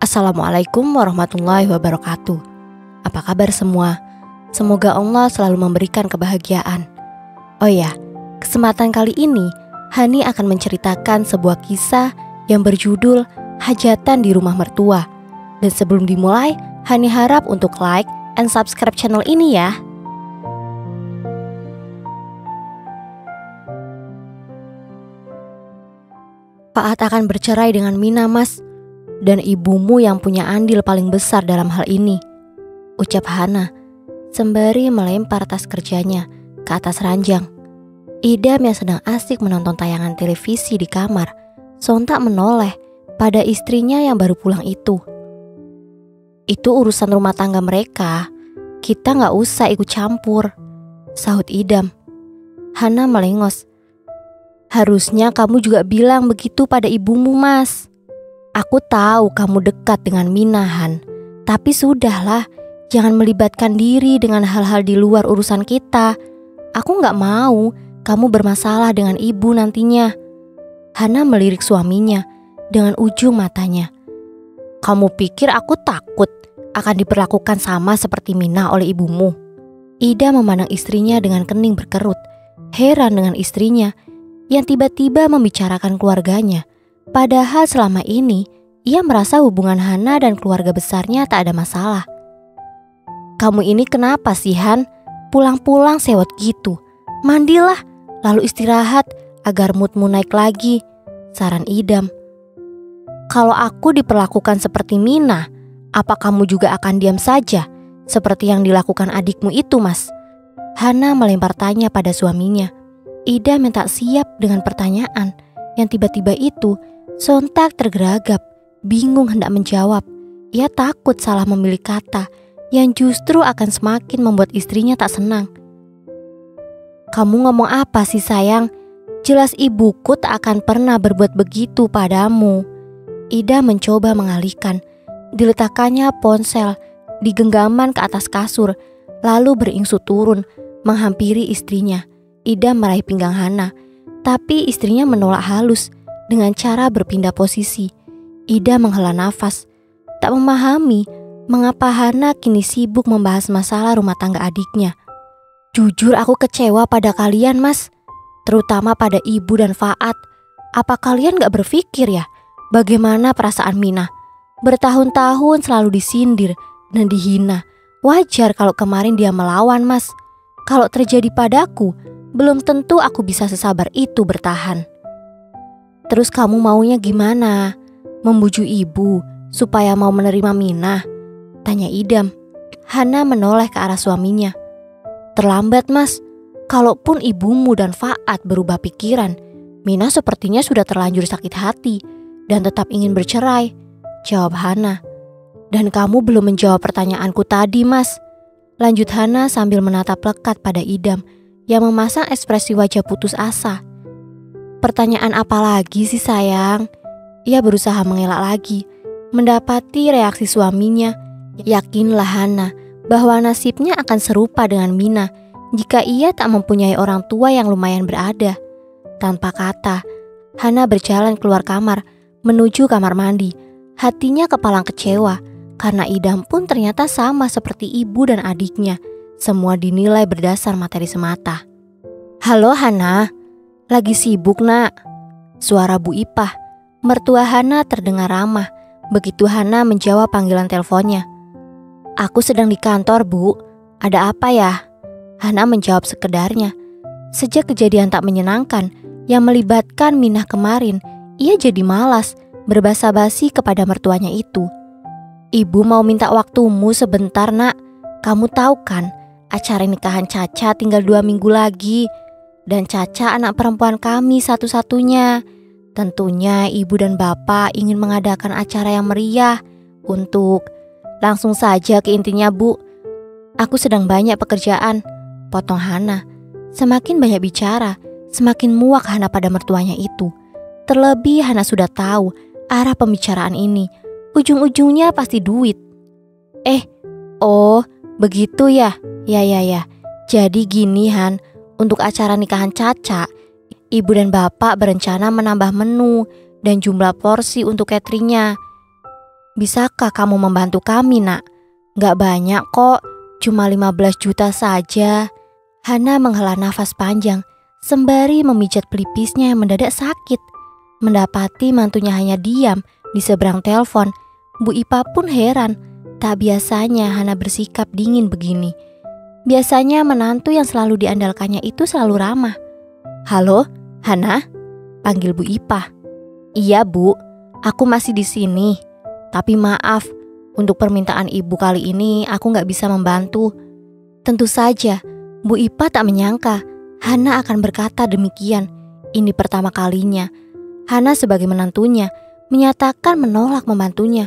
Assalamualaikum warahmatullahi wabarakatuh. Apa kabar semua? Semoga Allah selalu memberikan kebahagiaan. Oh ya, kesempatan kali ini Hani akan menceritakan sebuah kisah yang berjudul Hajatan di Rumah Mertua. Dan sebelum dimulai, Hani harap untuk like and subscribe channel ini ya. Faat akan bercerai dengan Mina, Mas. Dan ibumu yang punya andil paling besar dalam hal ini, ucap Hana sembari melempar tas kerjanya ke atas ranjang. Idam yang sedang asik menonton tayangan televisi di kamar sontak menoleh pada istrinya yang baru pulang itu. Itu urusan rumah tangga mereka, kita gak usah ikut campur, sahut Idam. Hana melengos. Harusnya kamu juga bilang begitu pada ibumu, Mas. Aku tahu kamu dekat dengan Mina, Han. Tapi sudahlah, jangan melibatkan diri dengan hal-hal di luar urusan kita. Aku gak mau kamu bermasalah dengan ibu nantinya. Hana melirik suaminya dengan ujung matanya. Kamu pikir aku takut akan diperlakukan sama seperti Mina oleh ibumu? Ida memandang istrinya dengan kening berkerut, heran dengan istrinya yang tiba-tiba membicarakan keluarganya. Padahal selama ini ia merasa hubungan Hana dan keluarga besarnya tak ada masalah. Kamu ini kenapa sih, Han? Pulang-pulang sewot gitu. Mandilah, lalu istirahat agar moodmu naik lagi, saran Idam. Kalau aku diperlakukan seperti Mina, apa kamu juga akan diam saja seperti yang dilakukan adikmu itu, Mas? Hana melempar tanya pada suaminya. Idam yang tak siap dengan pertanyaan yang tiba-tiba itu sontak tergeragap, bingung hendak menjawab. Ia takut salah memilih kata yang justru akan semakin membuat istrinya tak senang. Kamu ngomong apa sih, sayang? Jelas ibuku tak akan pernah berbuat begitu padamu. Ida mencoba mengalihkan. Diletakkannya ponsel di genggaman ke atas kasur, lalu beringsut turun menghampiri istrinya. Ida meraih pinggang Hana, tapi istrinya menolak halus dengan cara berpindah posisi. Ida menghela nafas, tak memahami mengapa Hana kini sibuk membahas masalah rumah tangga adiknya. Jujur aku kecewa pada kalian, Mas, terutama pada ibu dan Faat. Apa kalian gak berpikir ya bagaimana perasaan Mina? Bertahun-tahun selalu disindir dan dihina. Wajar kalau kemarin dia melawan, Mas. Kalau terjadi padaku, belum tentu aku bisa sesabar itu bertahan. Terus kamu maunya gimana? Membujuk ibu supaya mau menerima Mina? Tanya Idam. Hana menoleh ke arah suaminya. Terlambat, Mas. Kalaupun ibumu dan Faat berubah pikiran, Mina sepertinya sudah terlanjur sakit hati dan tetap ingin bercerai, jawab Hana. Dan kamu belum menjawab pertanyaanku tadi, Mas, lanjut Hana sambil menatap lekat pada Idam yang memasang ekspresi wajah putus asa. Pertanyaan apa lagi sih, sayang? Ia berusaha mengelak lagi. Mendapati reaksi suaminya, yakinlah Hana bahwa nasibnya akan serupa dengan Mina jika ia tak mempunyai orang tua yang lumayan berada. Tanpa kata, Hana berjalan keluar kamar menuju kamar mandi. Hatinya kepalang kecewa karena Idam pun ternyata sama seperti ibu dan adiknya. Semua dinilai berdasar materi semata. Halo Hana, lagi sibuk nak? Suara Bu Ipah, mertua Hana terdengar ramah begitu Hana menjawab panggilan teleponnya. Aku sedang di kantor, Bu. Ada apa ya? Hana menjawab sekedarnya. Sejak kejadian tak menyenangkan yang melibatkan Minah kemarin, ia jadi malas berbasa-basi kepada mertuanya itu. Ibu mau minta waktumu sebentar, nak. Kamu tahu kan, acara nikahan Caca tinggal 2 minggu lagi. Dan Caca anak perempuan kami satu-satunya. Tentunya ibu dan bapak ingin mengadakan acara yang meriah untuk... Langsung saja ke intinya, Bu. Aku sedang banyak pekerjaan, potong Hana. Semakin banyak bicara, semakin muak Hana pada mertuanya itu. Terlebih Hana sudah tahu arah pembicaraan ini. Ujung-ujungnya pasti duit. Oh, begitu ya? Ya. Jadi gini, Han. Untuk acara nikahan Caca, ibu dan bapak berencana menambah menu dan jumlah porsi untuk cateringnya. Bisakah kamu membantu kami, nak? Gak banyak kok, cuma 15 juta saja. Hana menghela nafas panjang sembari memijat pelipisnya yang mendadak sakit. Mendapati mantunya hanya diam di seberang telepon, Bu Ipa pun heran. Tak biasanya Hana bersikap dingin begini. Biasanya menantu yang selalu diandalkannya itu selalu ramah. "Halo, Hana?" panggil Bu Ipa. "Iya, Bu. Aku masih di sini. Tapi maaf, untuk permintaan ibu kali ini aku gak bisa membantu." Tentu saja, Bu Ipa tak menyangka Hana akan berkata demikian. Ini pertama kalinya Hana sebagai menantunya menyatakan menolak membantunya.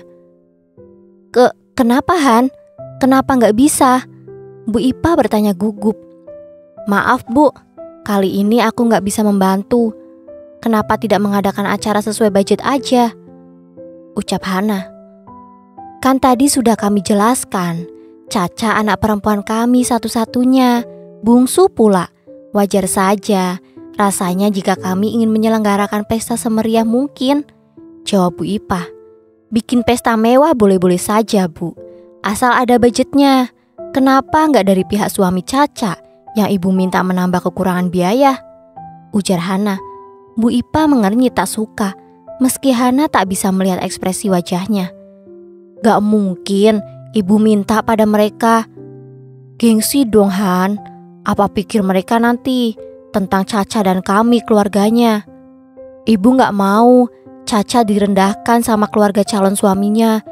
Kenapa, Han? Kenapa gak bisa?" Bu Ipa bertanya gugup. "Maaf, Bu. Kali ini aku gak bisa membantu. Kenapa tidak mengadakan acara sesuai budget aja?" ucap Hana. "Kan tadi sudah kami jelaskan, Caca anak perempuan kami satu-satunya, bungsu pula. Wajar saja rasanya jika kami ingin menyelenggarakan pesta semeriah mungkin," jawab Bu Ipa. "Bikin pesta mewah boleh-boleh saja, Bu, asal ada budgetnya. Kenapa nggak dari pihak suami Caca yang ibu minta menambah kekurangan biaya?" ujar Hana. Bu Ipa mengernyit tak suka, meski Hana tak bisa melihat ekspresi wajahnya. "Gak mungkin ibu minta pada mereka. Gengsi dong, Han. Apa pikir mereka nanti tentang Caca dan kami keluarganya? Ibu gak mau Caca direndahkan sama keluarga calon suaminya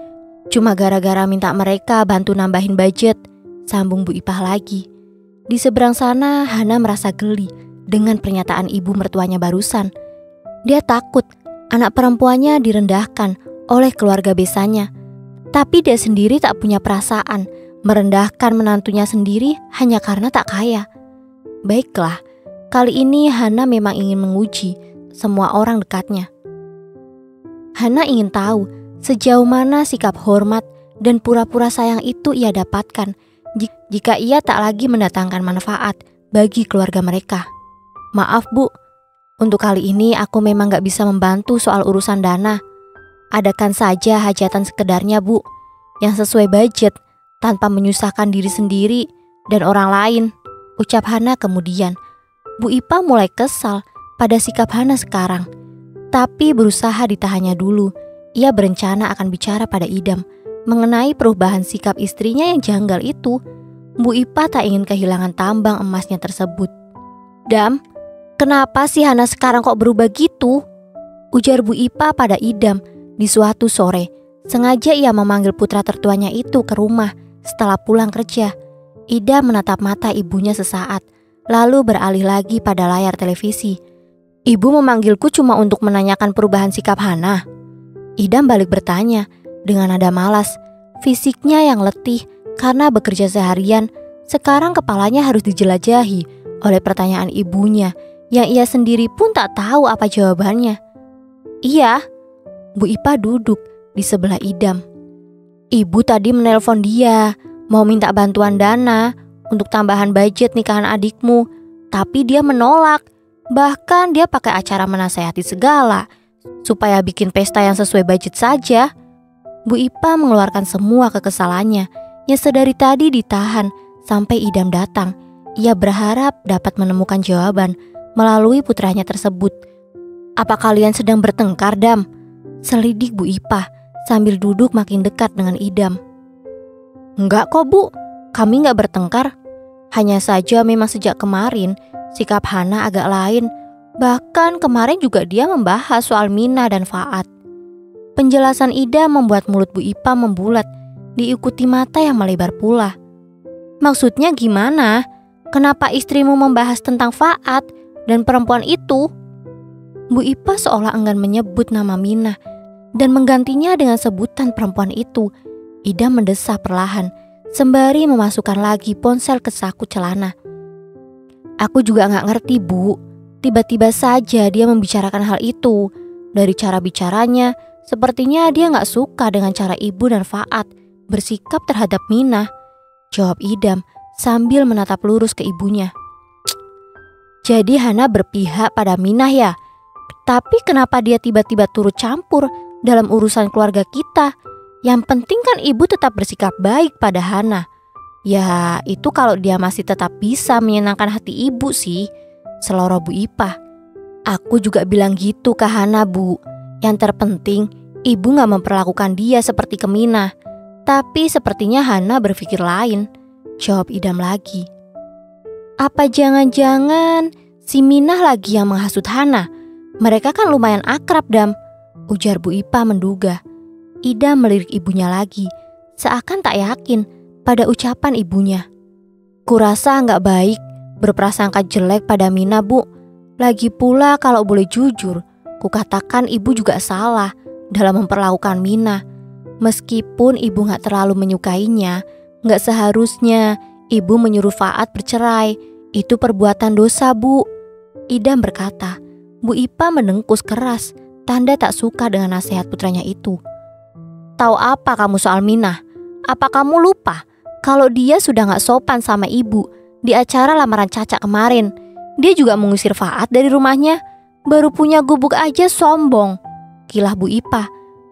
cuma gara-gara minta mereka bantu nambahin budget," sambung Bu Ipah lagi. Di seberang sana Hana merasa geli dengan pernyataan ibu mertuanya barusan. Dia takut anak perempuannya direndahkan oleh keluarga besanya. Tapi dia sendiri tak punya perasaan merendahkan menantunya sendiri hanya karena tak kaya. Baiklah, kali ini Hana memang ingin menguji semua orang dekatnya. Hana ingin tahu sejauh mana sikap hormat dan pura-pura sayang itu ia dapatkan jika ia tak lagi mendatangkan manfaat bagi keluarga mereka. "Maaf, Bu, untuk kali ini aku memang gak bisa membantu soal urusan dana. Adakan saja hajatan sekedarnya, Bu, yang sesuai budget tanpa menyusahkan diri sendiri dan orang lain," ucap Hana kemudian. Bu Ipa mulai kesal pada sikap Hana sekarang, tapi berusaha ditahannya dulu. Ia berencana akan bicara pada Idam mengenai perubahan sikap istrinya yang janggal itu. Bu Ipa tak ingin kehilangan tambang emasnya tersebut. "Dam, kenapa sih Hana sekarang kok berubah gitu?" ujar Bu Ipa pada Idam di suatu sore. Sengaja ia memanggil putra tertuanya itu ke rumah setelah pulang kerja. Idam menatap mata ibunya sesaat, lalu beralih lagi pada layar televisi. "Ibu memanggilku cuma untuk menanyakan perubahan sikap Hana?" Idam balik bertanya dengan nada malas. Fisiknya yang letih karena bekerja seharian, sekarang kepalanya harus dijelajahi oleh pertanyaan ibunya yang ia sendiri pun tak tahu apa jawabannya. "Iya." Bu Ipa duduk di sebelah Idam. "Ibu tadi menelpon dia, mau minta bantuan dana untuk tambahan budget nikahan adikmu, tapi dia menolak. Bahkan dia pakai acara menasehati segala supaya bikin pesta yang sesuai budget saja." Bu Ipa mengeluarkan semua kekesalannya yang sedari tadi ditahan sampai Idam datang. Ia berharap dapat menemukan jawaban melalui putranya tersebut. "Apa kalian sedang bertengkar, Dam?" selidik Bu Ipa sambil duduk makin dekat dengan Idam. "Enggak kok, Bu, kami enggak bertengkar. Hanya saja memang sejak kemarin sikap Hana agak lain. Bahkan kemarin juga dia membahas soal Mina dan Faat." Penjelasan Idam membuat mulut Bu Ipa membulat, diikuti mata yang melebar pula. "Maksudnya gimana? Kenapa istrimu membahas tentang Faat dan perempuan itu?" Bu Ipa seolah enggan menyebut nama Mina dan menggantinya dengan sebutan perempuan itu. Idam mendesah perlahan, sembari memasukkan lagi ponsel ke saku celana. "Aku juga gak ngerti, Bu. Tiba-tiba saja dia membicarakan hal itu. Dari cara bicaranya, sepertinya dia gak suka dengan cara ibu dan Faat bersikap terhadap Mina," jawab Idam sambil menatap lurus ke ibunya. "Jadi Hana berpihak pada Minah ya? Tapi kenapa dia tiba-tiba turut campur dalam urusan keluarga kita? Yang penting kan ibu tetap bersikap baik pada Hana. Ya itu kalau dia masih tetap bisa menyenangkan hati ibu sih, seloroh Bu Ipah. Aku juga bilang gitu ke Hana, Bu. Yang terpenting ibu gak memperlakukan dia seperti ke Mina. Tapi sepertinya Hana berpikir lain, jawab Idam lagi. Apa jangan-jangan si Minah lagi yang menghasut Hana? Mereka kan lumayan akrab, Dam, ujar Bu Ipah menduga. Idam melirik ibunya lagi, seakan tak yakin pada ucapan ibunya. Kurasa gak baik berprasangka jelek pada Mina, Bu. Lagi pula kalau boleh jujur, kukatakan ibu juga salah dalam memperlakukan Mina. Meskipun ibu gak terlalu menyukainya, gak seharusnya ibu menyuruh Faat bercerai. Itu perbuatan dosa, Bu. Idam berkata. Bu Ipah mendengkus keras, tanda tak suka dengan nasihat putranya itu. Tahu apa kamu soal Mina? Apa kamu lupa kalau dia sudah gak sopan sama ibu di acara lamaran Caca kemarin? Dia juga mengusir Faat dari rumahnya. Baru punya gubuk aja sombong, kilah Bu Ipah.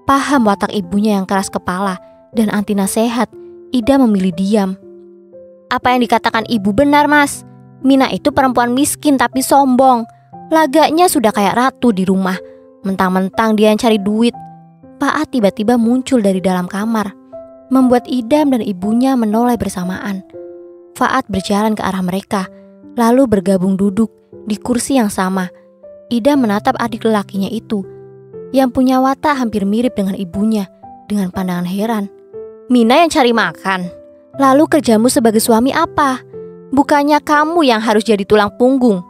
Paham watak ibunya yang keras kepala dan anti nasihat, Ida memilih diam. Apa yang dikatakan ibu benar, Mas. Mina itu perempuan miskin tapi sombong. Lagaknya sudah kayak ratu di rumah. Mentang-mentang dia yang cari duit. Faat tiba-tiba muncul dari dalam kamar, membuat Idam dan ibunya menoleh bersamaan. Faat berjalan ke arah mereka, lalu bergabung duduk di kursi yang sama. Idam menatap adik lelakinya itu, yang punya watak hampir mirip dengan ibunya, dengan pandangan heran. Mina yang cari makan? Lalu kerjamu sebagai suami apa? Bukannya kamu yang harus jadi tulang punggung,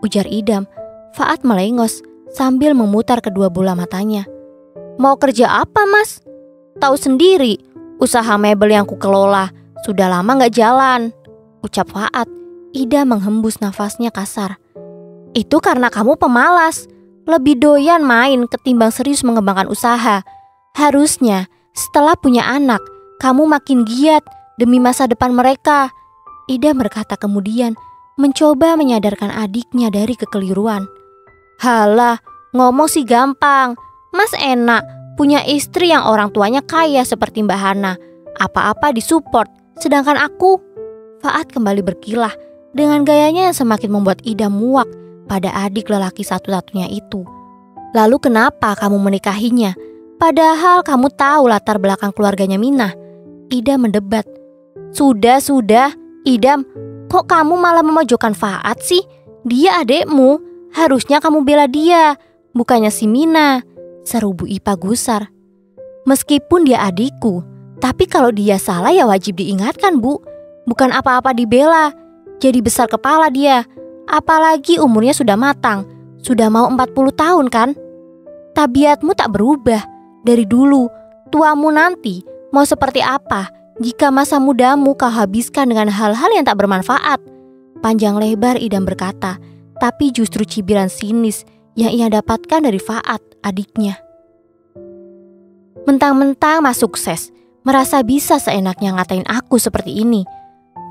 ujar Idam. Faat melengos sambil memutar kedua bola matanya. Mau kerja apa, Mas? Tahu sendiri, usaha mebel yang kukelola sudah lama gak jalan, ucap Faat. Ida menghembus nafasnya kasar. Itu karena kamu pemalas, lebih doyan main ketimbang serius mengembangkan usaha. Harusnya setelah punya anak, kamu makin giat demi masa depan mereka. Ida berkata kemudian, mencoba menyadarkan adiknya dari kekeliruan. Halah, ngomong sih gampang. Mas enak punya istri yang orang tuanya kaya seperti Mbak Hana. Apa-apa disupport, sedangkan aku... Faat kembali berkilah dengan gayanya yang semakin membuat Ida muak pada adik lelaki satu-satunya itu. Lalu kenapa kamu menikahinya? Padahal kamu tahu latar belakang keluarganya Mina. Ida mendebat. Sudah, Idam, kok kamu malah memojokkan Faat sih? Dia adekmu, harusnya kamu bela dia, bukannya si Mina, seru Bu Ipah gusar. Meskipun dia adikku, tapi kalau dia salah ya wajib diingatkan, Bu. Bukan apa-apa dibela. Jadi besar kepala dia. Apalagi umurnya sudah matang. Sudah mau 40 tahun kan? Tabiatmu tak berubah. Dari dulu, tuamu nanti mau seperti apa jika masa mudamu kau habiskan dengan hal-hal yang tak bermanfaat? Panjang lebar Idam berkata, tapi justru cibiran sinis yang ia dapatkan dari Faat, adiknya. Mentang-mentang Mas sukses, merasa bisa seenaknya ngatain aku seperti ini.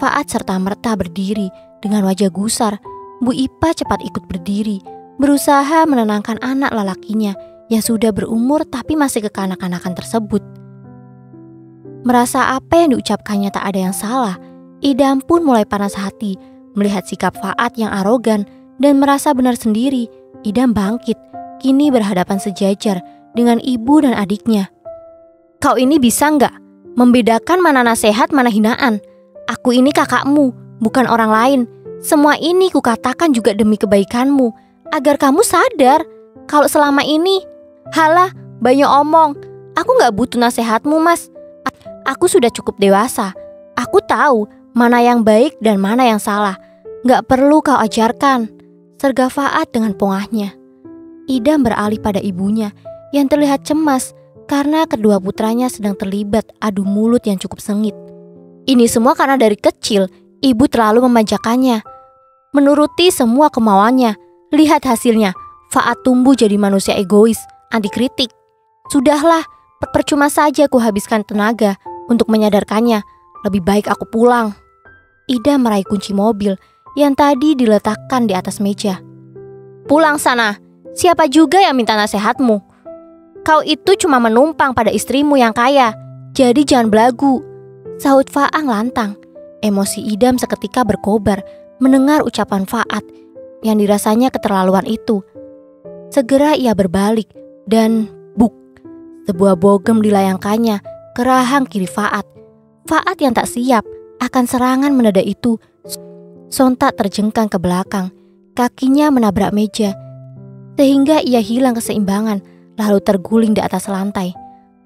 Faat serta-merta berdiri dengan wajah gusar. Bu Ipah cepat ikut berdiri, berusaha menenangkan anak lelakinya yang sudah berumur tapi masih kekanak-kanakan tersebut. Merasa apa yang diucapkannya tak ada yang salah, Idam pun mulai panas hati melihat sikap Faat yang arogan dan merasa benar sendiri. Idam bangkit, kini berhadapan sejajar dengan ibu dan adiknya. Kau ini bisa nggak membedakan mana nasihat mana hinaan? Aku ini kakakmu, bukan orang lain. Semua ini kukatakan juga demi kebaikanmu, agar kamu sadar kalau selama ini... Halah, banyak omong. Aku gak butuh nasihatmu, Mas. Aku sudah cukup dewasa. Aku tahu mana yang baik dan mana yang salah. Gak perlu kau ajarkan, serga Faat dengan pongahnya. Idam beralih pada ibunya yang terlihat cemas karena kedua putranya sedang terlibat adu mulut yang cukup sengit. Ini semua karena dari kecil ibu terlalu memanjakannya, menuruti semua kemauannya. Lihat hasilnya, Faat tumbuh jadi manusia egois, anti kritik. Sudahlah, percuma saja ku habiskan tenaga untuk menyadarkannya. Lebih baik aku pulang. Ida meraih kunci mobil yang tadi diletakkan di atas meja. Pulang sana, siapa juga yang minta nasihatmu? Kau itu cuma menumpang pada istrimu yang kaya. Jadi jangan belagu, sahut Faang lantang. Emosi Idam seketika berkobar mendengar ucapan Faat yang dirasanya keterlaluan itu. Segera ia berbalik dan buk, sebuah bogem dilayangkannya ke rahang kiri Faat. Faat yang tak siap akan serangan mendadak itu sontak terjengkang ke belakang. Kakinya menabrak meja sehingga ia hilang keseimbangan lalu terguling di atas lantai.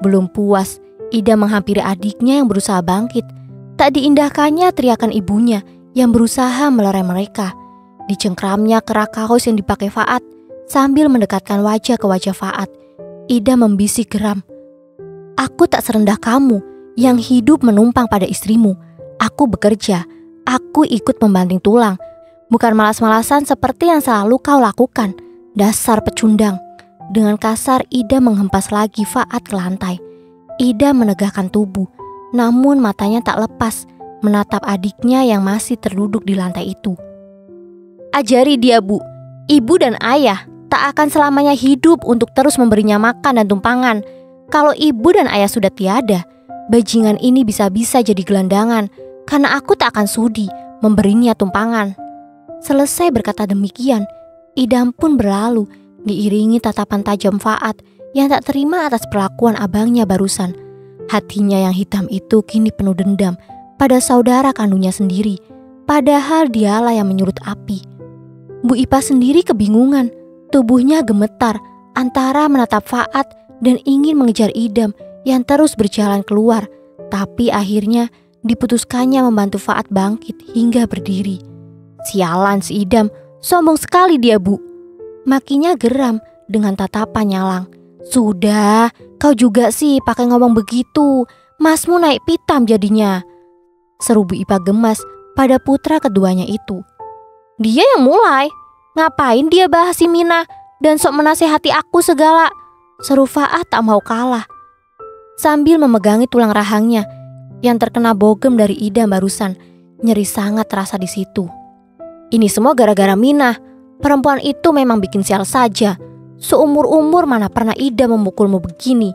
Belum puas, Ida menghampiri adiknya yang berusaha bangkit. Tak diindahkannya teriakan ibunya yang berusaha melerai mereka. Dicengkramnya kerak kaos yang dipakai Faat sambil mendekatkan wajah ke wajah Faat. Ida membisik geram. Aku tak serendah kamu yang hidup menumpang pada istrimu. Aku bekerja, aku ikut membanting tulang. Bukan malas-malasan seperti yang selalu kau lakukan. Dasar pecundang. Dengan kasar Ida menghempas lagi Faat ke lantai. Ida menegakkan tubuh, namun matanya tak lepas menatap adiknya yang masih terduduk di lantai itu. Ajari dia, Bu. Ibu dan ayah tak akan selamanya hidup untuk terus memberinya makan dan tumpangan. Kalau ibu dan ayah sudah tiada, bajingan ini bisa-bisa jadi gelandangan karena aku tak akan sudi memberinya tumpangan. Selesai berkata demikian, Idam pun berlalu diiringi tatapan tajam Faat yang tak terima atas perlakuan abangnya barusan. Hatinya yang hitam itu kini penuh dendam pada saudara kandungnya sendiri, padahal dialah yang menyulut api. Bu Ipa sendiri kebingungan, tubuhnya gemetar antara menatap Faat dan ingin mengejar Idam yang terus berjalan keluar, tapi akhirnya diputuskannya membantu Faat bangkit hingga berdiri. Sialan si Idam, sombong sekali dia, Bu. Makinya geram dengan tatapan nyalang. Sudah, kau juga sih pakai ngomong begitu. Masmu naik pitam jadinya. Seru Bu Ipa gemas pada putra keduanya itu. Dia yang mulai. Ngapain dia bahas si Mina dan sok menasehati aku segala. Seru Faat tak mau kalah. Sambil memegangi tulang rahangnya yang terkena bogem dari Idam barusan. Nyeri sangat terasa di situ. Ini semua gara-gara Mina. Perempuan itu memang bikin sial saja. Seumur-umur mana pernah Ida memukulmu begini.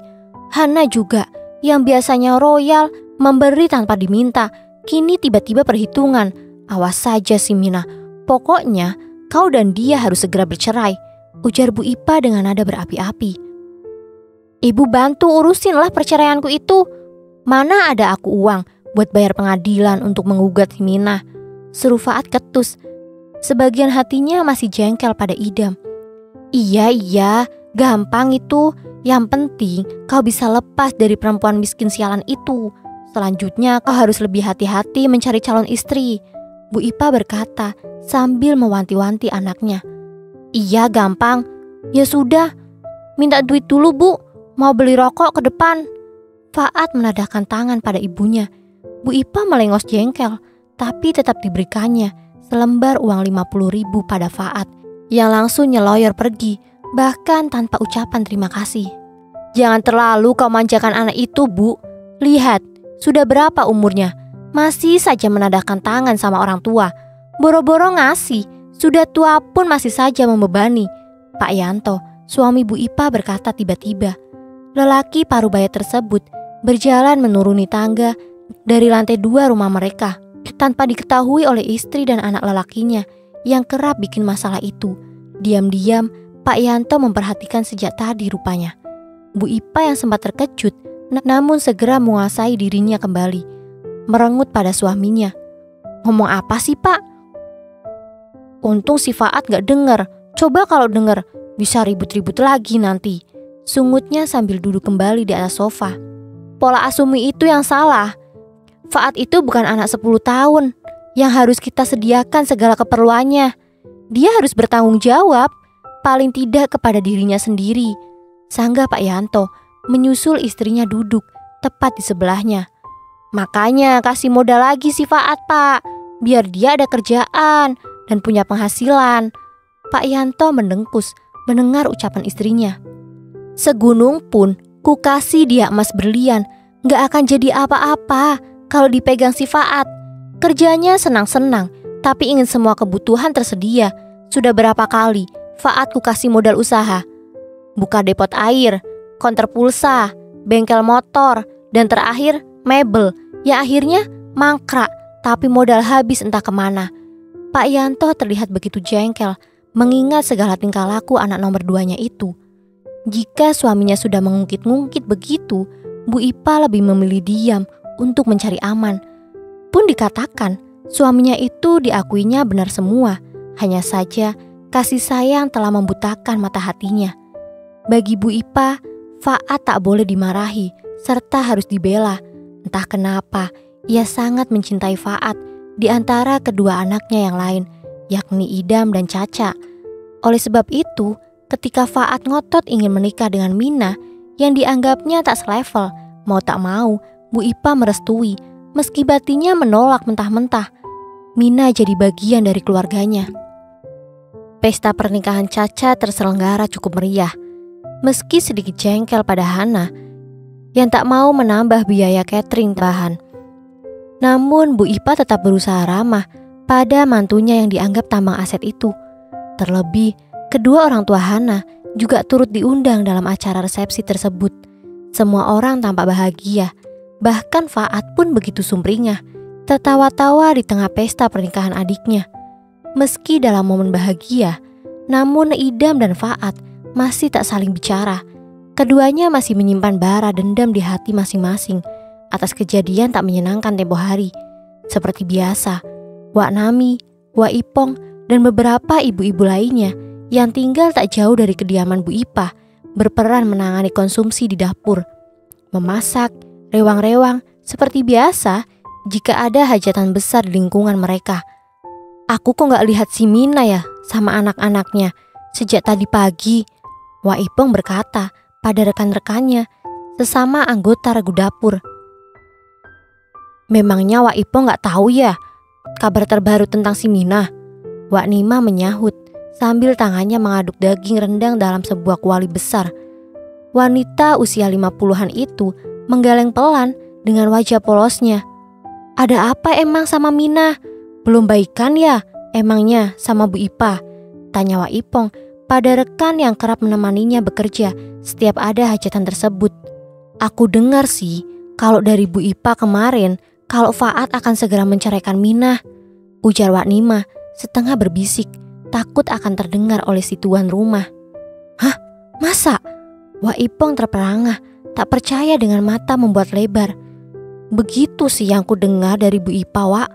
Hana juga yang biasanya royal memberi tanpa diminta, kini tiba-tiba perhitungan. Awas saja si Mina. Pokoknya kau dan dia harus segera bercerai, ujar Bu Ipa dengan nada berapi-api. Ibu bantu urusinlah perceraianku itu. Mana ada aku uang buat bayar pengadilan untuk mengugat si Mina, seru Faat ketus. Sebagian hatinya masih jengkel pada Idam. Iya, gampang itu. Yang penting kau bisa lepas dari perempuan miskin sialan itu. Selanjutnya kau harus lebih hati-hati mencari calon istri, Bu Ipa berkata sambil mewanti-wanti anaknya. Iya, gampang. Ya sudah, minta duit dulu, Bu. Mau beli rokok ke depan. Faat menadahkan tangan pada ibunya. Bu Ipa melengos jengkel, tapi tetap diberikannya selembar uang 50.000 pada Faat yang langsung nyeloyor pergi, bahkan tanpa ucapan terima kasih. Jangan terlalu kau manjakan anak itu, Bu. Lihat, sudah berapa umurnya? Masih saja menadahkan tangan sama orang tua. Boro-boro ngasih, sudah tua pun masih saja membebani. Pak Yanto, suami Bu Ipa berkata tiba-tiba. Lelaki parubaya tersebut berjalan menuruni tangga dari lantai 2 rumah mereka tanpa diketahui oleh istri dan anak lelakinya yang kerap bikin masalah itu. Diam-diam Pak Yanto memperhatikan sejak tadi rupanya. Bu Ipa yang sempat terkejut namun segera menguasai dirinya kembali, merengut pada suaminya. Ngomong apa sih, Pak? Untung si Faat gak denger. Coba kalau denger bisa ribut-ribut lagi nanti, sungutnya sambil duduk kembali di atas sofa. Pola asuhmu itu yang salah. Faat itu bukan anak 10 tahun yang harus kita sediakan segala keperluannya. Dia harus bertanggung jawab, paling tidak kepada dirinya sendiri, sanggah Pak Yanto menyusul istrinya duduk tepat di sebelahnya. Makanya kasih modal lagi si Faat, Pak, biar dia ada kerjaan dan punya penghasilan. Pak Yanto mendengkus mendengar ucapan istrinya. Segunung pun ku kasih dia emas berlian, gak akan jadi apa-apa kalau dipegang si Faat. Kerjanya senang-senang, tapi ingin semua kebutuhan tersedia. Sudah berapa kali Faat ku kasih modal usaha. Buka depot air, konter pulsa, bengkel motor, Dan terakhir mebel, yang akhirnya mangkrak tapi modal habis entah kemana. Pak Yanto terlihat begitu jengkel mengingat segala tingkah laku anak nomor 2-nya itu. Jika suaminya sudah mengungkit-ngungkit begitu, Bu Ipa lebih memilih diam untuk mencari aman. Pun dikatakan suaminya itu diakuinya benar semua, hanya saja kasih sayang telah membutakan mata hatinya. Bagi Bu Ipa, Faat tak boleh dimarahi serta harus dibela. Entah kenapa ia sangat mencintai Faat di antara kedua anaknya yang lain, yakni Idam dan Caca. Oleh sebab itu, ketika Faat ngotot ingin menikah dengan Mina yang dianggapnya tak selevel, mau tak mau Bu Ipa merestui meski batinnya menolak mentah-mentah. Mina jadi bagian dari keluarganya. Pesta pernikahan Caca terselenggara cukup meriah. Meski sedikit jengkel pada Hana yang tak mau menambah biaya catering tambahan. Namun Bu Ipa tetap berusaha ramah pada mantunya yang dianggap tambang aset itu. Terlebih, kedua orang tua Hana juga turut diundang dalam acara resepsi tersebut. Semua orang tampak bahagia. Bahkan Faat pun begitu sumringah, tertawa-tawa di tengah pesta pernikahan adiknya. Meski dalam momen bahagia, namun Idam dan Faat masih tak saling bicara. Keduanya masih menyimpan bara dendam di hati masing-masing atas kejadian tak menyenangkan tempo hari. Seperti biasa, Wak Nami, Wak Ipong, dan beberapa ibu-ibu lainnya yang tinggal tak jauh dari kediaman Bu Ipa berperan menangani konsumsi di dapur. Memasak, rewang-rewang, seperti biasa jika ada hajatan besar di lingkungan mereka. Aku kok gak lihat si Mina ya sama anak-anaknya sejak tadi pagi, Wak Ipong berkata pada rekan-rekannya sesama anggota regu dapur. Memangnya Wak Ipong gak tahu ya kabar terbaru tentang si Mina? Wak Nima menyahut sambil tangannya mengaduk daging rendang dalam sebuah kuali besar. Wanita usia 50-an itu menggeleng pelan dengan wajah polosnya. Ada apa emang sama Mina? Belum baikan ya emangnya sama Bu Ipa? Tanya Wak Ipong pada rekan yang kerap menemaninya bekerja setiap ada hajatan tersebut. Aku dengar sih kalau dari Bu Ipa kemarin kalau Faat akan segera menceraikan Mina, ujar Wak Nima setengah berbisik, takut akan terdengar oleh si tuan rumah. Hah? Masa? Wak Ipong terperangah, tak percaya dengan mata membuat lebar. Begitu sih yang ku dengar dari Bu Ipa, Wak.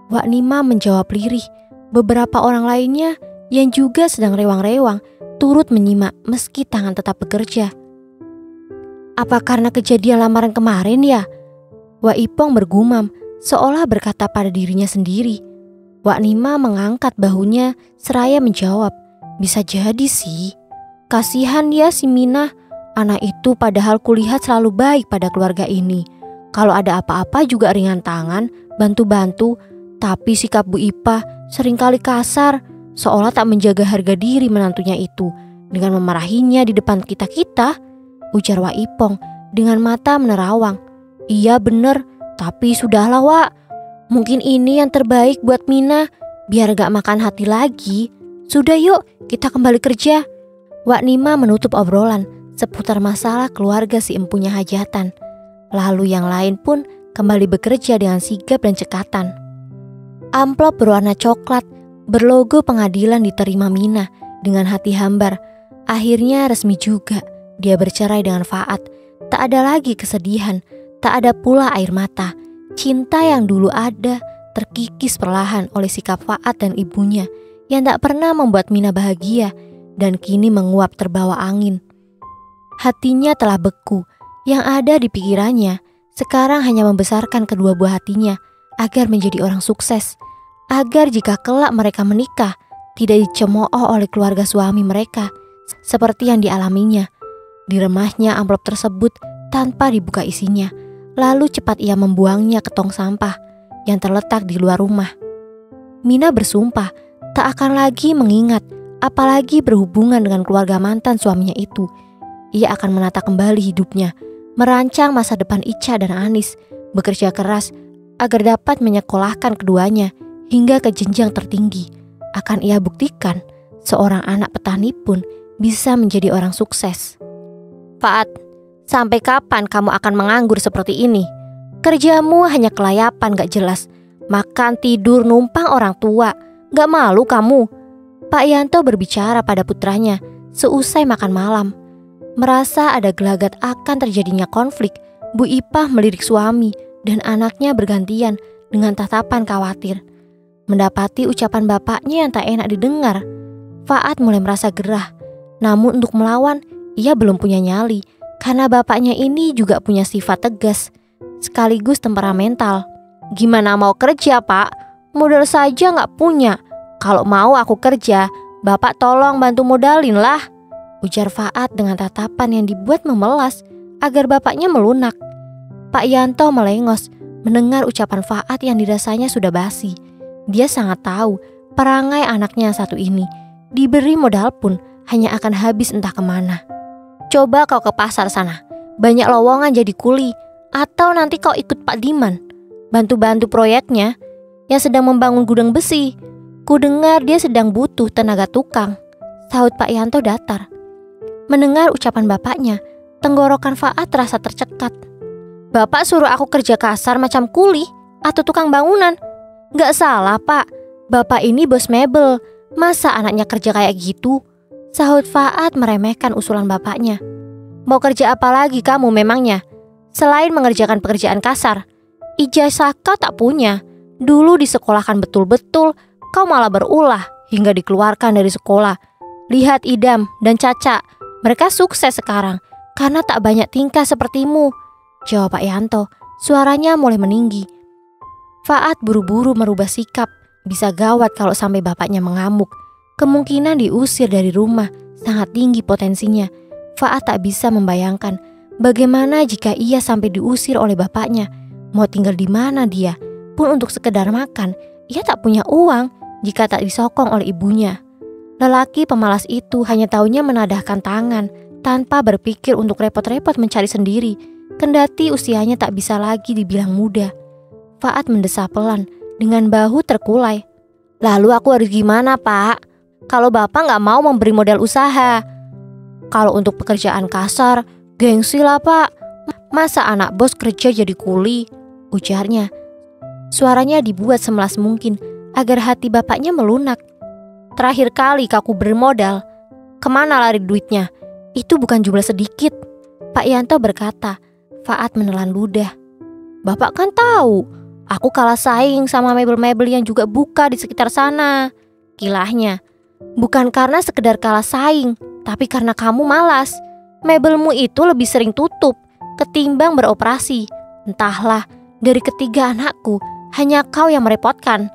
Wak Nima menjawab lirih. Beberapa orang lainnya yang juga sedang rewang-rewang turut menyimak meski tangan tetap bekerja. Apa karena kejadian lamaran kemarin ya? Wak Ipong bergumam seolah berkata pada dirinya sendiri. Wak Nima mengangkat bahunya seraya menjawab, bisa jadi sih. Kasihan ya si Mina, anak itu padahal kulihat selalu baik pada keluarga ini. Kalau ada apa-apa juga ringan tangan, bantu-bantu. Tapi sikap Bu Ipa seringkali kasar, seolah tak menjaga harga diri menantunya itu dengan memarahinya di depan kita-kita, ujar Wak Ipong dengan mata menerawang. Iya bener, tapi sudahlah Wak. Mungkin ini yang terbaik buat Mina, biar gak makan hati lagi. Sudah yuk, kita kembali kerja. Wak Nima menutup obrolan seputar masalah keluarga si empunya hajatan. Lalu yang lain pun kembali bekerja dengan sigap dan cekatan. Amplop berwarna coklat berlogo pengadilan diterima Mina dengan hati hambar. Akhirnya resmi juga, dia bercerai dengan Faat. Tak ada lagi kesedihan, tak ada pula air mata. Cinta yang dulu ada terkikis perlahan oleh sikap Faat dan ibunya yang tak pernah membuat Mina bahagia dan kini menguap terbawa angin. Hatinya telah beku, yang ada di pikirannya sekarang hanya membesarkan kedua buah hatinya agar menjadi orang sukses, agar jika kelak mereka menikah tidak dicemooh oleh keluarga suami mereka seperti yang dialaminya. Diremahnya amplop tersebut tanpa dibuka isinya. Lalu cepat ia membuangnya ke tong sampah yang terletak di luar rumah. Mina bersumpah tak akan lagi mengingat, apalagi berhubungan dengan keluarga mantan suaminya itu. Ia akan menata kembali hidupnya, merancang masa depan Ica dan Anis, bekerja keras agar dapat menyekolahkan keduanya hingga ke jenjang tertinggi. Akan ia buktikan, seorang anak petani pun bisa menjadi orang sukses. Faat, Sampai kapan kamu akan menganggur seperti ini? Kerjamu hanya kelayapan gak jelas. Makan, tidur, numpang orang tua. Gak malu kamu? Pak Yanto berbicara pada putranya seusai makan malam. Merasa ada gelagat akan terjadinya konflik, Bu Ipah melirik suami dan anaknya bergantian dengan tatapan khawatir. Mendapati ucapan bapaknya yang tak enak didengar, Faat mulai merasa gerah. Namun untuk melawan, ia belum punya nyali karena bapaknya ini juga punya sifat tegas sekaligus temperamental. Gimana mau kerja, Pak? Modal saja gak punya. Kalau mau aku kerja, Bapak tolong bantu modalin lah, ujar Faat dengan tatapan yang dibuat memelas agar bapaknya melunak. Pak Yanto melengos mendengar ucapan Faat yang dirasanya sudah basi. Dia sangat tahu perangai anaknya yang satu ini. Diberi modal pun hanya akan habis entah kemana. Coba kau ke pasar sana, banyak lowongan jadi kuli. Atau nanti kau ikut Pak Diman, bantu-bantu proyeknya yang sedang membangun gudang besi. Kudengar dia sedang butuh tenaga tukang, sahut Pak Yanto datar. Mendengar ucapan bapaknya, tenggorokan Faat terasa tercekat. Bapak suruh aku kerja kasar macam kuli atau tukang bangunan? Gak salah, Pak. Bapak ini bos mebel. Masa anaknya kerja kayak gitu? Sahut Faat meremehkan usulan bapaknya. Mau kerja apa lagi kamu memangnya? Selain mengerjakan pekerjaan kasar, ijazah kau tak punya. Dulu disekolahkan betul-betul, kau malah berulah hingga dikeluarkan dari sekolah. Lihat Idam dan Caca, mereka sukses sekarang karena tak banyak tingkah sepertimu, jawab Pak Yanto. Suaranya mulai meninggi. Faat buru-buru merubah sikap. Bisa gawat kalau sampai bapaknya mengamuk. Kemungkinan diusir dari rumah sangat tinggi potensinya. Faat tak bisa membayangkan bagaimana jika ia sampai diusir oleh bapaknya. Mau tinggal di mana dia? Pun untuk sekedar makan, ia tak punya uang jika tak disokong oleh ibunya. Lelaki pemalas itu hanya taunya menadahkan tangan tanpa berpikir untuk repot-repot mencari sendiri. Kendati usianya tak bisa lagi dibilang muda. Faat mendesah pelan dengan bahu terkulai. Lalu aku harus gimana, Pak? Kalau Bapak gak mau memberi modal usaha? Kalau untuk pekerjaan kasar, gengsi lah, Pak. Masa anak bos kerja jadi kuli? Ujarnya. Suaranya dibuat semelas mungkin agar hati bapaknya melunak. Terakhir kali aku bermodal, kemana lari duitnya? Itu bukan jumlah sedikit, Pak Yanto berkata. Faat menelan ludah. Bapak kan tahu, aku kalah saing sama mebel-mebel yang juga buka di sekitar sana, kilahnya. Bukan karena sekedar kalah saing, tapi karena kamu malas. Mebelmu itu lebih sering tutup ketimbang beroperasi. Entahlah, dari ketiga anakku, hanya kau yang merepotkan.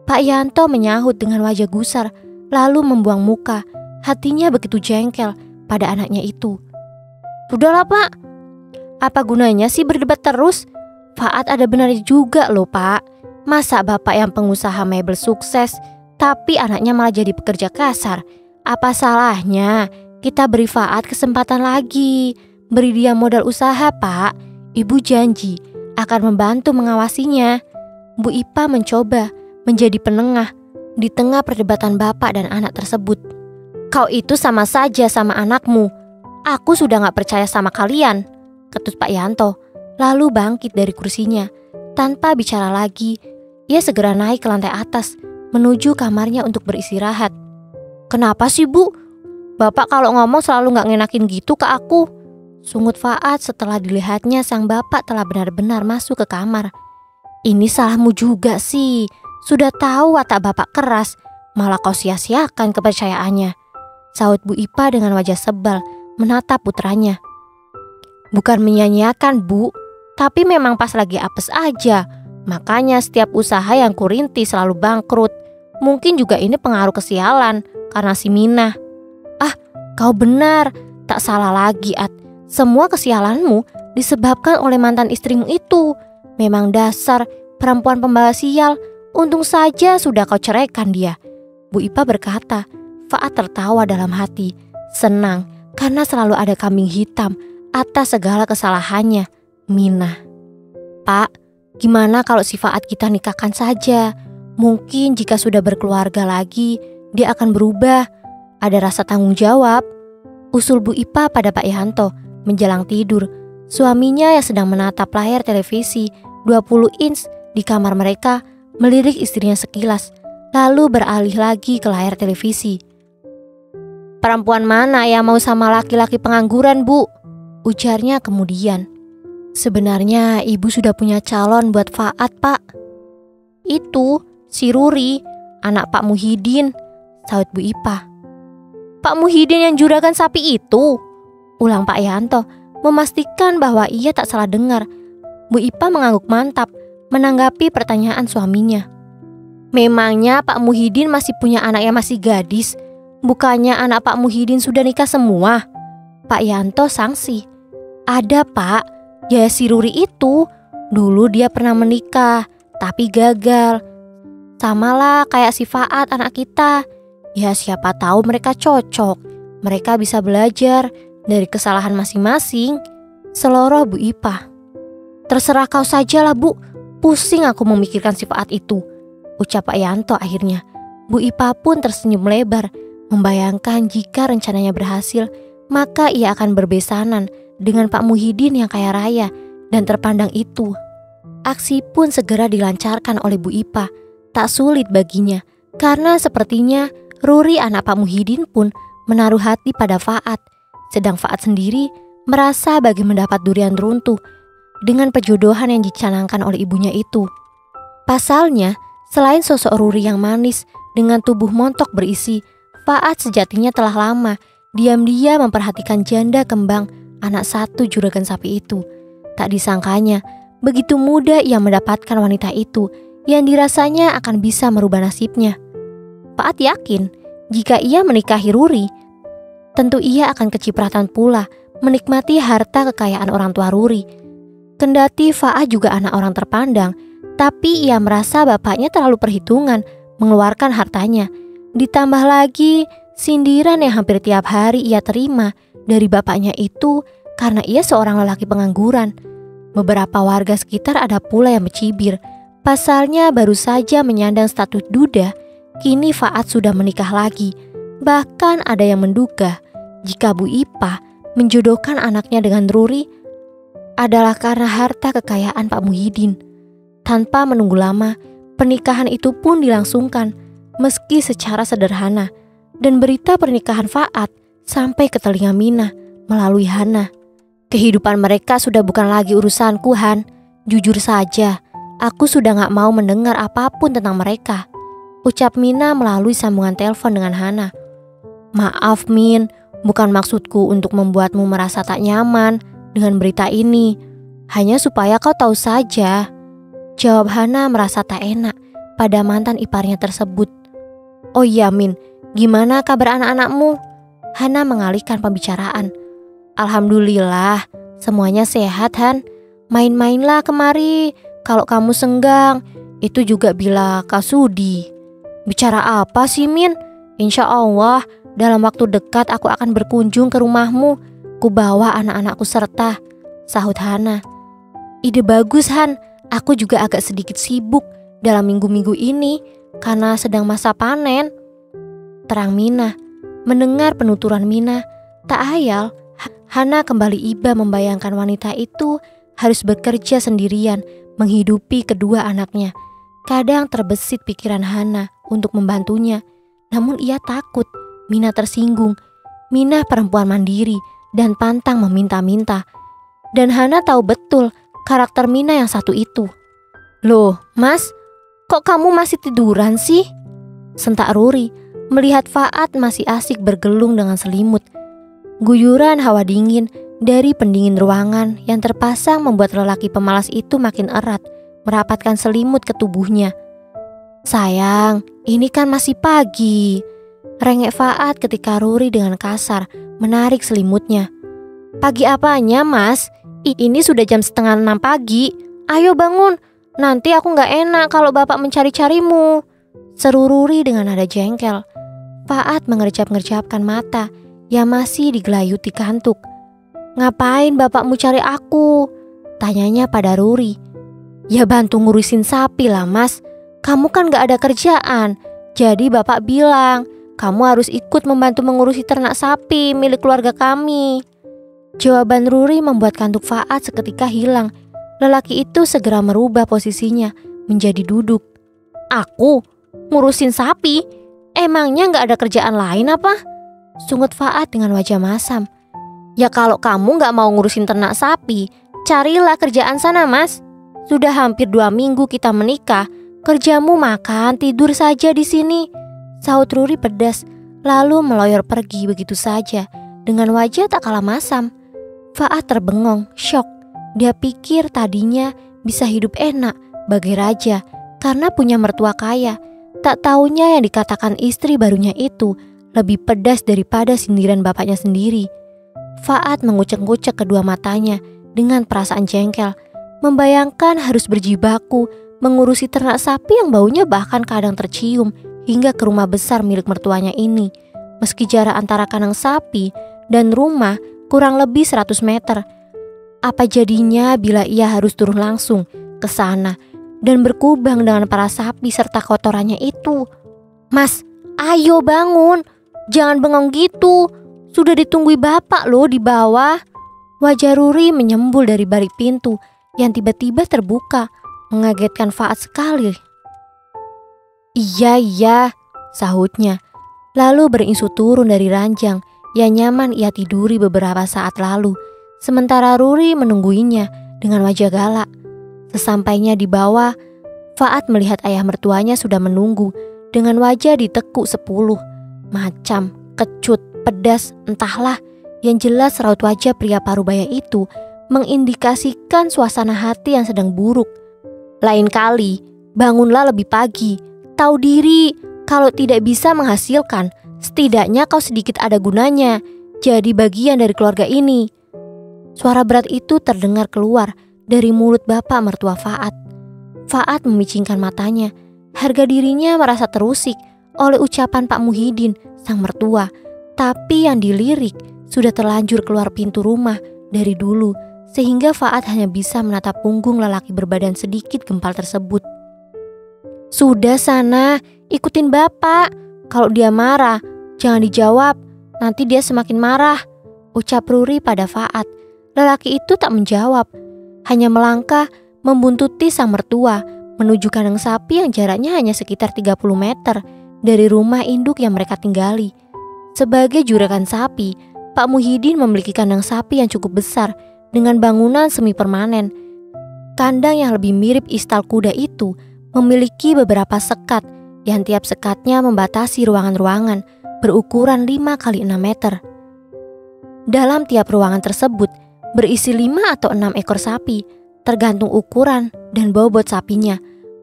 Pak Yanto menyahut dengan wajah gusar, lalu membuang muka. Hatinya begitu jengkel pada anaknya itu. Sudahlah, Pak. Apa gunanya sih berdebat terus? Faat ada benarnya juga loh, Pak. Masa bapak yang pengusaha mebel sukses, tapi anaknya malah jadi pekerja kasar? Apa salahnya kita beri Faat kesempatan lagi? Beri dia modal usaha, Pak. Ibu janji akan membantu mengawasinya. Bu Ipa mencoba menjadi penengah di tengah perdebatan bapak dan anak tersebut. Kau itu sama saja sama anakmu. Aku sudah gak percaya sama kalian, ketut Pak Yanto. Lalu bangkit dari kursinya. Tanpa bicara lagi, ia segera naik ke lantai atas menuju kamarnya untuk beristirahat. Kenapa sih, Bu? Bapak kalau ngomong selalu gak ngenakin gitu ke aku, sungut Faat setelah dilihatnya sang bapak telah benar-benar masuk ke kamar. Ini salahmu juga sih. Sudah tahu watak bapak keras, malah kau sia-siakan kepercayaannya, sahut Bu Ipa dengan wajah sebal menatap putranya. Bukan menyanyiakan, Bu, tapi memang pas lagi apes aja. Makanya setiap usaha yang kurintis selalu bangkrut. Mungkin juga ini pengaruh kesialan karena si Minah. Ah, kau benar, tak salah lagi, At. Semua kesialanmu disebabkan oleh mantan istrimu itu. Memang dasar perempuan pembawa sial. Untung saja sudah kau ceraikan dia, Bu Ipa berkata. Faat tertawa dalam hati, senang karena selalu ada kambing hitam atas segala kesalahannya, Minah. Pak, gimana kalau si Faat kita nikahkan saja? Mungkin jika sudah berkeluarga lagi, dia akan berubah. Ada rasa tanggung jawab, usul Bu Ipa pada Pak Yanto Menjelang tidur, suaminya yang sedang menatap layar televisi 20 inch di kamar mereka melirik istrinya sekilas, lalu beralih lagi ke layar televisi. "Perempuan mana yang mau sama laki-laki pengangguran, Bu?" ujarnya kemudian. "Sebenarnya ibu sudah punya calon buat Faat, Pak." "Itu si Ruri, anak Pak Muhyiddin," sahut Bu Ipah. "Pak Muhyiddin yang juragan sapi itu?" ulang Pak Yanto, memastikan bahwa ia tak salah dengar. Bu Ipah mengangguk mantap menanggapi pertanyaan suaminya. "Memangnya Pak Muhyiddin masih punya anak yang masih gadis? Bukannya anak Pak Muhyiddin sudah nikah semua?" Pak Yanto sangsi. "Ada, Pak. Ya si Ruri itu, dulu dia pernah menikah, tapi gagal. Samalah kayak si Faat anak kita. Ya siapa tahu mereka cocok. Mereka bisa belajar dari kesalahan masing-masing," seloroh Bu Ipah. "Terserah kau sajalah, Bu. Pusing aku memikirkan si Faat itu," ucap Pak Yanto akhirnya. Bu Ipah pun tersenyum lebar, membayangkan jika rencananya berhasil, maka ia akan berbesanan dengan Pak Muhyiddin yang kaya raya dan terpandang itu. Aksi pun segera dilancarkan oleh Bu Ipah. Tak sulit baginya, karena sepertinya Ruri anak Pak Muhyiddin pun menaruh hati pada Faat. Sedang Faat sendiri merasa bagi mendapat durian runtuh dengan perjodohan yang dicanangkan oleh ibunya itu. Pasalnya, selain sosok Ruri yang manis dengan tubuh montok berisi, Faat sejatinya telah lama diam-diam memperhatikan janda kembang anak satu juragan sapi itu. Tak disangkanya, begitu mudah ia mendapatkan wanita itu yang dirasanya akan bisa merubah nasibnya. Faat yakin jika ia menikahi Ruri, tentu ia akan kecipratan pula menikmati harta kekayaan orang tua Ruri. Kendati Faat juga anak orang terpandang, tapi ia merasa bapaknya terlalu perhitungan mengeluarkan hartanya. Ditambah lagi sindiran yang hampir tiap hari ia terima dari bapaknya itu karena ia seorang lelaki pengangguran. Beberapa warga sekitar ada pula yang mencibir. Pasalnya baru saja menyandang status duda, kini Faat sudah menikah lagi. Bahkan ada yang menduga jika Bu Ipah menjodohkan anaknya dengan Ruri adalah karena harta kekayaan Pak Muhyiddin. Tanpa menunggu lama, pernikahan itu pun dilangsungkan meski secara sederhana, dan berita pernikahan Faat sampai ke telinga Mina melalui Hana. "Kehidupan mereka sudah bukan lagi urusanku, Han. Jujur saja, aku sudah gak mau mendengar apapun tentang mereka," ucap Mina melalui sambungan telepon dengan Hana. "Maaf Min, bukan maksudku untuk membuatmu merasa tak nyaman dengan berita ini. Hanya supaya kau tahu saja," jawab Hana merasa tak enak pada mantan iparnya tersebut. "Oh iya Min, gimana kabar anak-anakmu?" Hana mengalihkan pembicaraan. "Alhamdulillah, semuanya sehat Han. Main-mainlah kemari kalau kamu senggang. Itu juga bila Kak Sudi." "Bicara apa sih Min? Insya Allah dalam waktu dekat aku akan berkunjung ke rumahmu. Ku bawa anak-anakku serta," sahut Hana. "Ide bagus Han, aku juga agak sedikit sibuk dalam minggu-minggu ini karena sedang masa panen," terang Mina. Mendengar penuturan Mina, tak ayal Hana kembali iba membayangkan wanita itu harus bekerja sendirian menghidupi kedua anaknya. Kadang terbesit pikiran Hana untuk membantunya, namun ia takut Mina tersinggung. Mina perempuan mandiri dan pantang meminta-minta, dan Hana tahu betul karakter Mina yang satu itu. "Loh Mas, kok kamu masih tiduran sih?" sentak Ruri melihat Faat masih asik bergelung dengan selimut. Guyuran hawa dingin dari pendingin ruangan yang terpasang membuat lelaki pemalas itu makin erat merapatkan selimut ke tubuhnya. "Sayang, ini kan masih pagi," rengek Faat ketika Ruri dengan kasar menarik selimutnya. "Pagi apanya Mas? Ini sudah jam 5:30 pagi. Ayo bangun, nanti aku gak enak kalau bapak mencari-carimu," seru Ruri dengan nada jengkel. Faat mengerjap-ngerjapkan mata yang masih digelayuti kantuk. "Ngapain bapakmu cari aku?" tanyanya pada Ruri. "Ya bantu ngurusin sapi lah Mas. Kamu kan gak ada kerjaan. Jadi bapak bilang kamu harus ikut membantu mengurusi ternak sapi milik keluarga kami." Jawaban Ruri membuat kantuk Faat seketika hilang. Lelaki itu segera merubah posisinya menjadi duduk. Aku? Ngurusin sapi? Emangnya gak ada kerjaan lain apa? Sungut Faat dengan wajah masam. Ya kalau kamu gak mau ngurusin ternak sapi, carilah kerjaan sana mas. Sudah hampir 2 minggu kita menikah, kerjamu makan, tidur saja di sini. Sahut Ruri pedas, lalu meloyor pergi begitu saja dengan wajah tak kalah masam. Faat terbengong, syok. Dia pikir tadinya bisa hidup enak bagai raja karena punya mertua kaya. Tak taunya yang dikatakan istri barunya itu lebih pedas daripada sindiran bapaknya sendiri. Faat mengucek-ngucek kedua matanya dengan perasaan jengkel, membayangkan harus berjibaku mengurusi ternak sapi yang baunya bahkan kadang tercium hingga ke rumah besar milik mertuanya ini. Meski jarak antara kandang sapi dan rumah kurang lebih 100 meter. Apa jadinya bila ia harus turun langsung ke sana dan berkubang dengan para sapi serta kotorannya itu? Mas, ayo bangun, jangan bengong gitu. Sudah ditunggui bapak loh di bawah. Wajah Ruri menyembul dari balik pintu yang tiba-tiba terbuka, mengagetkan Faat sekali. Iya, sahutnya. Lalu beringsut turun dari ranjang yang nyaman ia tiduri beberapa saat lalu. Sementara Ruri menungguinya dengan wajah galak. Sesampainya di bawah, Faat melihat ayah mertuanya sudah menunggu dengan wajah ditekuk 10 macam, kecut, pedas, entahlah. Yang jelas raut wajah pria parubaya itu mengindikasikan suasana hati yang sedang buruk. Lain kali, bangunlah lebih pagi. Tahu diri, kalau tidak bisa menghasilkan, setidaknya kau sedikit ada gunanya. Jadi bagian dari keluarga ini. Suara berat itu terdengar keluar dari mulut bapak mertua Faat. Faat memicingkan matanya. Harga dirinya merasa terusik oleh ucapan Pak Muhyiddin, sang mertua. Tapi yang dilirik sudah terlanjur keluar pintu rumah dari dulu, sehingga Faat hanya bisa menatap punggung lelaki berbadan sedikit gempal tersebut. Sudah sana, ikutin bapak. Kalau dia marah, jangan dijawab, nanti dia semakin marah, ucap Ruri pada Faat. Lelaki itu tak menjawab, hanya melangkah membuntuti sang mertua menuju kandang sapi yang jaraknya hanya sekitar 30 meter dari rumah induk yang mereka tinggali. Sebagai juragan sapi, Pak Muhyiddin memiliki kandang sapi yang cukup besar dengan bangunan semi permanen. Kandang yang lebih mirip istal kuda itu memiliki beberapa sekat yang tiap sekatnya membatasi ruangan-ruangan berukuran 5 kali 6 meter. Dalam tiap ruangan tersebut berisi 5 atau 6 ekor sapi, tergantung ukuran dan bobot sapinya.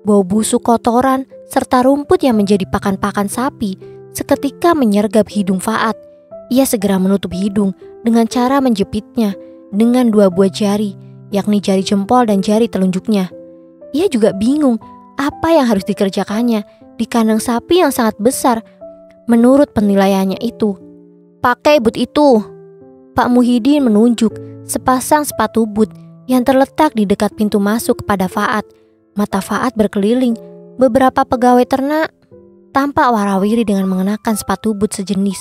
Bau busuk kotoran serta rumput yang menjadi pakan-pakan sapi seketika menyergap hidung Faat. Ia segera menutup hidung dengan cara menjepitnya dengan 2 buah jari, yakni jari jempol dan jari telunjuknya. Ia juga bingung apa yang harus dikerjakannya di kandang sapi yang sangat besar. Menurut penilaiannya itu, pakai but itu. Pak Muhyiddin menunjuk sepasang sepatu but yang terletak di dekat pintu masuk kepada Faat. Mata Faat berkeliling. Beberapa pegawai ternak tampak warawiri dengan mengenakan sepatu but sejenis.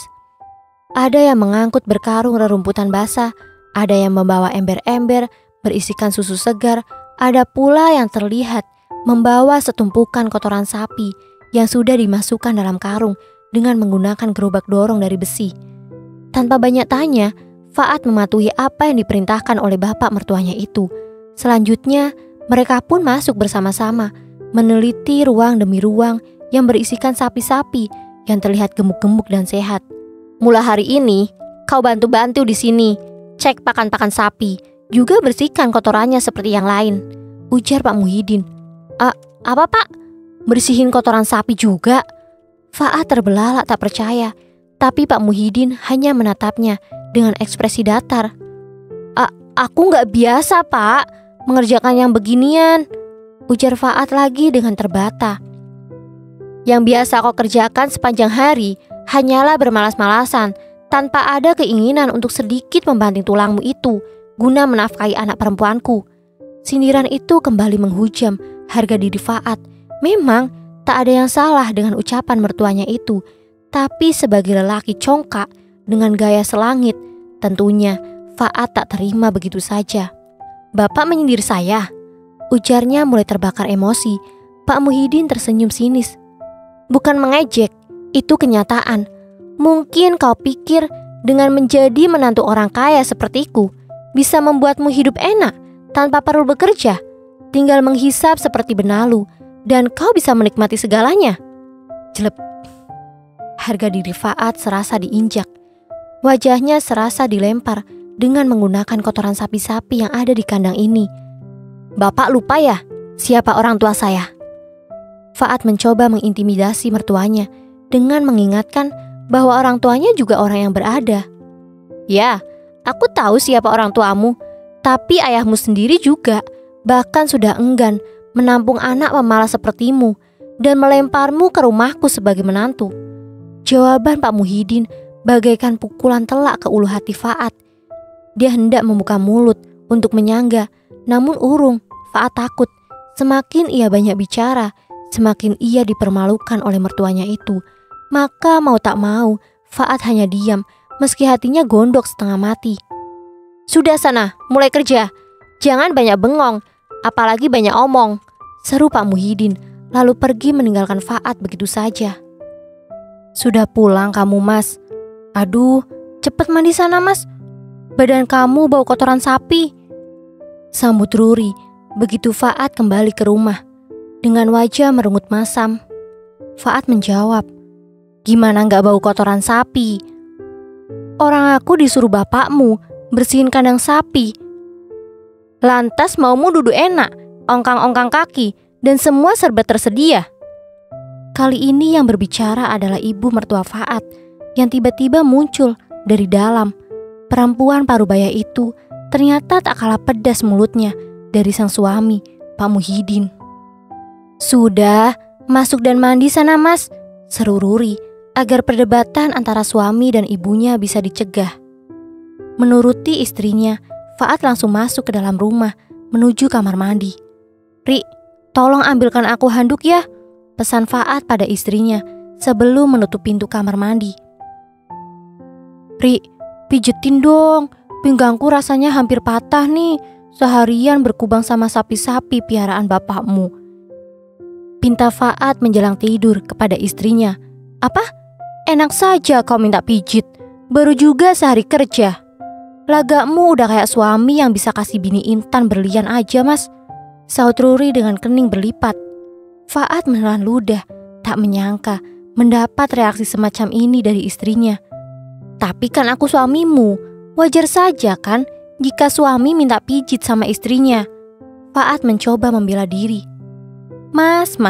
Ada yang mengangkut berkarung rerumputan basah, ada yang membawa ember-ember berisikan susu segar, ada pula yang terlihat membawa setumpukan kotoran sapi yang sudah dimasukkan dalam karung dengan menggunakan gerobak dorong dari besi. Tanpa banyak tanya, Faat mematuhi apa yang diperintahkan oleh bapak mertuanya itu. Selanjutnya, mereka pun masuk bersama-sama, meneliti ruang demi ruang yang berisikan sapi-sapi yang terlihat gemuk-gemuk dan sehat. Mulai hari ini, kau bantu-bantu di sini, cek pakan-pakan sapi, juga bersihkan kotorannya seperti yang lain, ujar Pak Muhyiddin. Apa pak? Bersihin kotoran sapi juga? Faat terbelalak tak percaya, tapi Pak Muhyiddin hanya menatapnya dengan ekspresi datar. Aku gak biasa pak mengerjakan yang beginian, ujar Faat lagi dengan terbata. Yang biasa kau kerjakan sepanjang hari hanyalah bermalas-malasan tanpa ada keinginan untuk sedikit membanting tulangmu itu guna menafkahi anak perempuanku. Sindiran itu kembali menghujam harga diri Faat. Memang tak ada yang salah dengan ucapan mertuanya itu, tapi sebagai lelaki congkak dengan gaya selangit, tentunya Faat tak terima begitu saja. "Bapak menyindir saya?" ujarnya mulai terbakar emosi. Pak Muhyiddin tersenyum sinis. "Bukan mengejek, itu kenyataan. Mungkin kau pikir dengan menjadi menantu orang kaya sepertiku bisa membuatmu hidup enak tanpa perlu bekerja, tinggal menghisap seperti benalu, dan kau bisa menikmati segalanya." Jelek. Harga diri Faat serasa diinjak. Wajahnya serasa dilempar dengan menggunakan kotoran sapi-sapi yang ada di kandang ini. "Bapak lupa ya siapa orang tua saya?" Faat mencoba mengintimidasi mertuanya dengan mengingatkan bahwa orang tuanya juga orang yang berada. "Ya, aku tahu siapa orang tuamu, tapi ayahmu sendiri juga bahkan sudah enggan menampung anak pemalas sepertimu dan melemparmu ke rumahku sebagai menantu." Jawaban Pak Muhyiddin bagaikan pukulan telak ke ulu hati Faat. Dia hendak membuka mulut untuk menyangga, namun urung. Faat takut. Semakin ia banyak bicara, semakin ia dipermalukan oleh mertuanya itu. Maka mau tak mau, Faat hanya diam, meski hatinya gondok setengah mati. "Sudah sana, mulai kerja. Jangan banyak bengong, apalagi banyak omong," seru Pak Muhyiddin, lalu pergi meninggalkan Faat begitu saja. "Sudah pulang kamu, Mas? Aduh, cepet mandi sana, Mas. Badan kamu bau kotoran sapi," sambut Ruri begitu Faat kembali ke rumah dengan wajah merungut masam. Faat menjawab, "Gimana gak bau kotoran sapi? Orang aku disuruh bapakmu bersihin kandang sapi. Lantas maumu duduk enak, ongkang-ongkang kaki, dan semua serba tersedia." Kali ini yang berbicara adalah ibu mertua Faat yang tiba-tiba muncul dari dalam. Perempuan parubaya itu ternyata tak kalah pedas mulutnya dari sang suami, Pak Muhyiddin. "Sudah, masuk dan mandi sana, Mas," seru Ruri agar perdebatan antara suami dan ibunya bisa dicegah. Menuruti istrinya, Faat langsung masuk ke dalam rumah menuju kamar mandi. "Ri, tolong ambilkan aku handuk ya," pesan Faat pada istrinya sebelum menutup pintu kamar mandi. "Ri, pijetin dong, pinggangku rasanya hampir patah nih, seharian berkubang sama sapi-sapi piaraan bapakmu," pinta Faat menjelang tidur kepada istrinya. "Apa? Enak saja kau minta pijit, baru juga sehari kerja. Lagakmu udah kayak suami yang bisa kasih bini intan berlian aja, Mas," saut Ruri dengan kening berlipat. Faat menelan ludah, tak menyangka mendapat reaksi semacam ini dari istrinya. "Tapi kan aku suamimu, wajar saja kan jika suami minta pijit sama istrinya." Faat mencoba membela diri. Mas,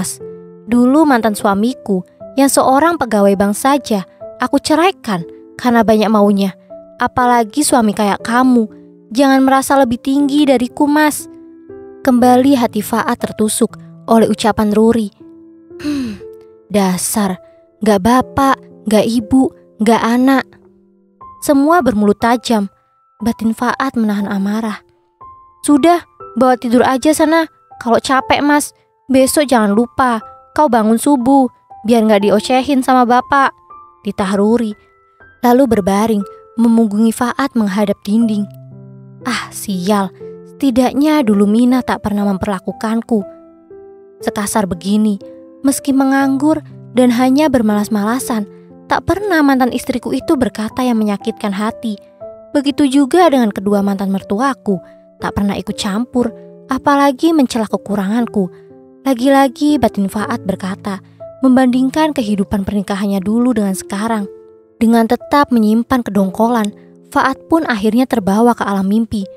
dulu mantan suamiku yang seorang pegawai bank saja aku ceraikan karena banyak maunya. Apalagi suami kayak kamu, jangan merasa lebih tinggi dariku, Mas." Kembali hati Faat tertusuk oleh ucapan Ruri. Dasar, gak bapak, gak ibu, gak anak. Semua bermulut tajam. Batin Faat menahan amarah. "Sudah, bawa tidur aja sana. Kalau capek, Mas, besok jangan lupa kau bangun subuh, biar gak diocehin sama bapak," ditah Ruri, lalu berbaring memunggungi Faat menghadap dinding. "Ah, sial, setidaknya dulu Mina tak pernah memperlakukanku sekasar begini. Meski menganggur dan hanya bermalas-malasan, tak pernah mantan istriku itu berkata yang menyakitkan hati. Begitu juga dengan kedua mantan mertuaku, tak pernah ikut campur, apalagi mencela kekuranganku." Lagi-lagi batin Faat berkata, membandingkan kehidupan pernikahannya dulu dengan sekarang. Dengan tetap menyimpan kedongkolan, Faat pun akhirnya terbawa ke alam mimpi.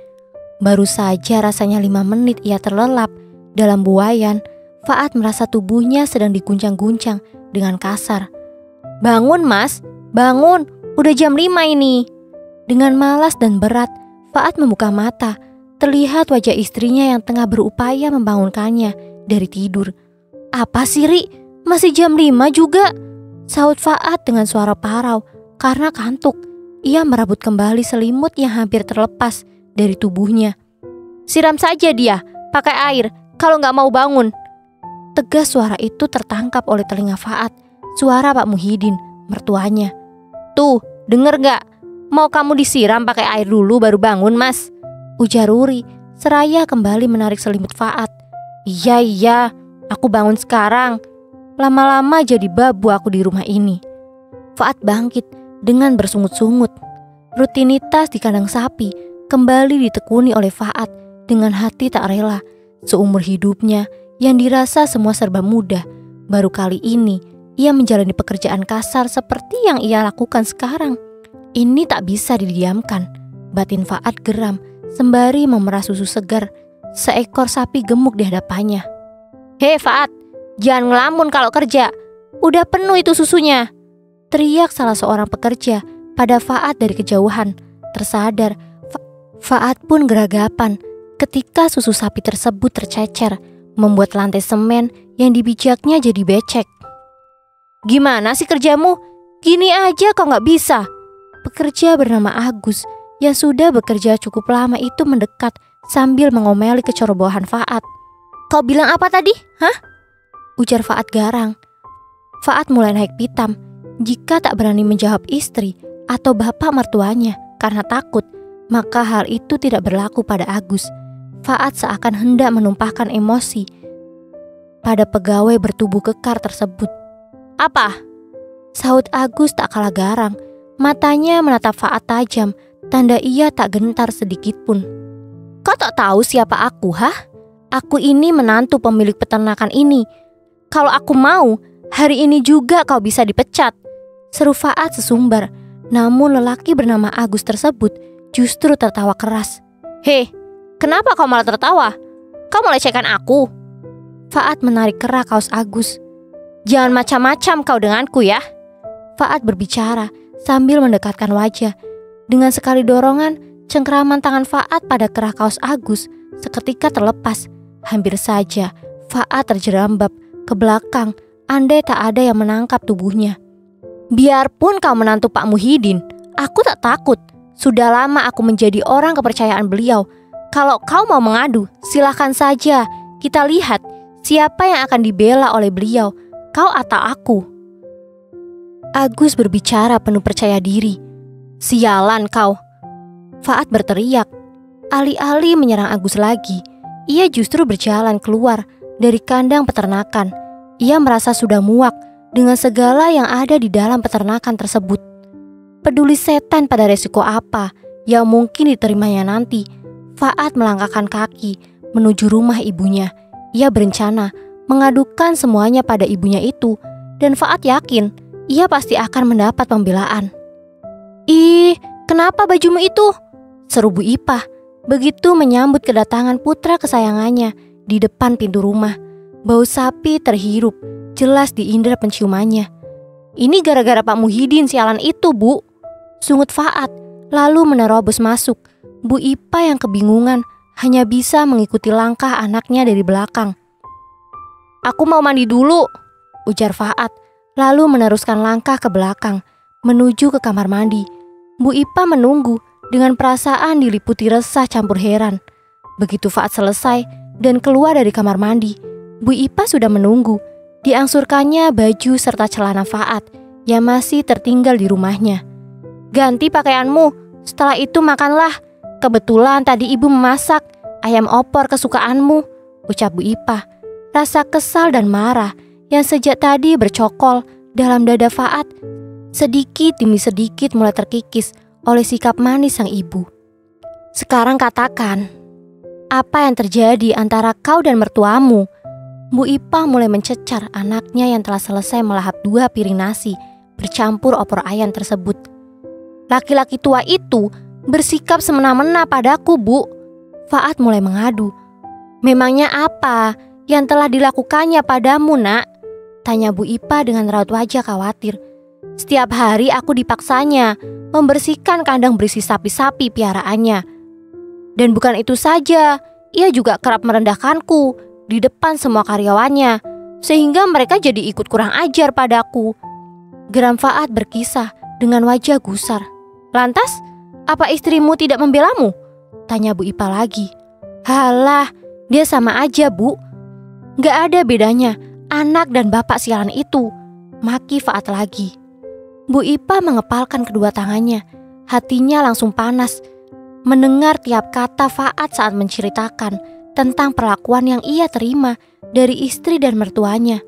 Baru saja rasanya 5 menit ia terlelap dalam buayan, Faat merasa tubuhnya sedang diguncang-guncang dengan kasar. "Bangun, Mas, bangun, udah jam 5 ini." Dengan malas dan berat, Faat membuka mata. Terlihat wajah istrinya yang tengah berupaya membangunkannya dari tidur. "Apa sih, Ri? Masih jam 5 juga?" saut Faat dengan suara parau. Karena kantuk, ia merabut kembali selimut yang hampir terlepas dari tubuhnya. "Siram saja dia, pakai air, kalau gak mau bangun." Tegas suara itu tertangkap oleh telinga Faat. Suara Pak Muhyiddin, mertuanya. "Tuh, denger gak? Mau kamu disiram pakai air dulu baru bangun, Mas? Ujar Ruri, seraya kembali menarik selimut Faat. Iya, aku bangun sekarang. Lama-lama jadi babu aku di rumah ini. Faat bangkit dengan bersungut-sungut. Rutinitas di kandang sapi kembali ditekuni oleh Faat dengan hati tak rela. Seumur hidupnya yang dirasa semua serba mudah, baru kali ini ia menjalani pekerjaan kasar seperti yang ia lakukan sekarang. Ini tak bisa didiamkan. Batin Faat geram sembari memerah susu segar. Seekor sapi gemuk di hadapannya. Hei Faat, jangan ngelamun kalau kerja. Udah penuh itu susunya. Teriak salah seorang pekerja pada Faat dari kejauhan. Tersadar, Faat pun geragapan ketika susu sapi tersebut tercecer, membuat lantai semen yang dibijaknya jadi becek. Gimana sih kerjamu? Gini aja kok gak bisa? Pekerja bernama Agus yang sudah bekerja cukup lama itu mendekat sambil mengomeli kecerobohan Faat. Kau bilang apa tadi? Hah? Ujar Faat garang. Faat mulai naik pitam jika tak berani menjawab istri atau bapak mertuanya karena takut, maka hal itu tidak berlaku pada Agus. Faat seakan hendak menumpahkan emosi pada pegawai bertubuh kekar tersebut. Apa? Sahut Agus tak kalah garang. Matanya menatap Faat tajam, tanda ia tak gentar sedikit pun. Kau tak tahu siapa aku, hah? Aku ini menantu pemilik peternakan ini. Kalau aku mau, hari ini juga kau bisa dipecat. Seru Faat sesumbar. Namun lelaki bernama Agus tersebut justru tertawa keras. Hei, kenapa kau malah tertawa? Kau melecehkan aku? Faat menarik kerah kaos Agus. Jangan macam-macam kau denganku ya. Faat berbicara sambil mendekatkan wajah. Dengan sekali dorongan, cengkeraman tangan Faat pada kerah kaos Agus seketika terlepas. Hampir saja Faat terjerambab ke belakang andai tak ada yang menangkap tubuhnya. Biarpun kau menantu Pak Muhyiddin, aku tak takut. Sudah lama aku menjadi orang kepercayaan beliau. Kalau kau mau mengadu, silahkan saja. Kita lihat siapa yang akan dibela oleh beliau, kau atau aku. Agus berbicara penuh percaya diri. Sialan kau. Faat berteriak. Alih-alih menyerang Agus lagi, ia justru berjalan keluar dari kandang peternakan. Ia merasa sudah muak dengan segala yang ada di dalam peternakan tersebut. Peduli setan pada resiko apa yang mungkin diterimanya nanti, Faat melangkahkan kaki menuju rumah ibunya. Ia berencana mengadukan semuanya pada ibunya itu, dan Faat yakin ia pasti akan mendapat pembelaan. Ih, kenapa bajumu itu? Seru Bu Ipah begitu menyambut kedatangan putra kesayangannya di depan pintu rumah. Bau sapi terhirup jelas di indera penciumannya. Ini gara-gara Pak Muhyiddin sialan itu, Bu. Sungut Faat lalu menerobos masuk. Bu Ipah yang kebingungan hanya bisa mengikuti langkah anaknya dari belakang. Aku mau mandi dulu, ujar Faat, lalu meneruskan langkah ke belakang menuju ke kamar mandi. Bu Ipah menunggu dengan perasaan diliputi resah campur heran. Begitu Faat selesai dan keluar dari kamar mandi, Bu Ipah sudah menunggu. Diangsurkannya baju serta celana Faat yang masih tertinggal di rumahnya. Ganti pakaianmu, setelah itu makanlah. Kebetulan tadi ibu memasak ayam opor kesukaanmu, ucap Bu Ipah. Rasa kesal dan marah yang sejak tadi bercokol dalam dada Faat sedikit demi sedikit mulai terkikis oleh sikap manis sang ibu. Sekarang katakan, apa yang terjadi antara kau dan mertuamu? Bu Ipah mulai mencecar anaknya yang telah selesai melahap 2 piring nasi bercampur opor ayam tersebut. Laki-laki tua itu bersikap semena-mena padaku, Bu. Faat mulai mengadu. Memangnya apa yang telah dilakukannya padamu, Nak? Tanya Bu Ipah dengan raut wajah khawatir. Setiap hari aku dipaksanya membersihkan kandang berisi sapi-sapi piaraannya. Dan bukan itu saja, ia juga kerap merendahkanku di depan semua karyawannya, sehingga mereka jadi ikut kurang ajar padaku. Geram Faat berkisah dengan wajah gusar. Lantas, apa istrimu tidak membelamu? Tanya Bu Ipah lagi. Halah, dia sama aja, Bu. Gak ada bedanya anak dan bapak sialan itu, maki Faat lagi. Bu Ipah mengepalkan kedua tangannya. Hatinya langsung panas mendengar tiap kata Faad saat menceritakan tentang perlakuan yang ia terima dari istri dan mertuanya.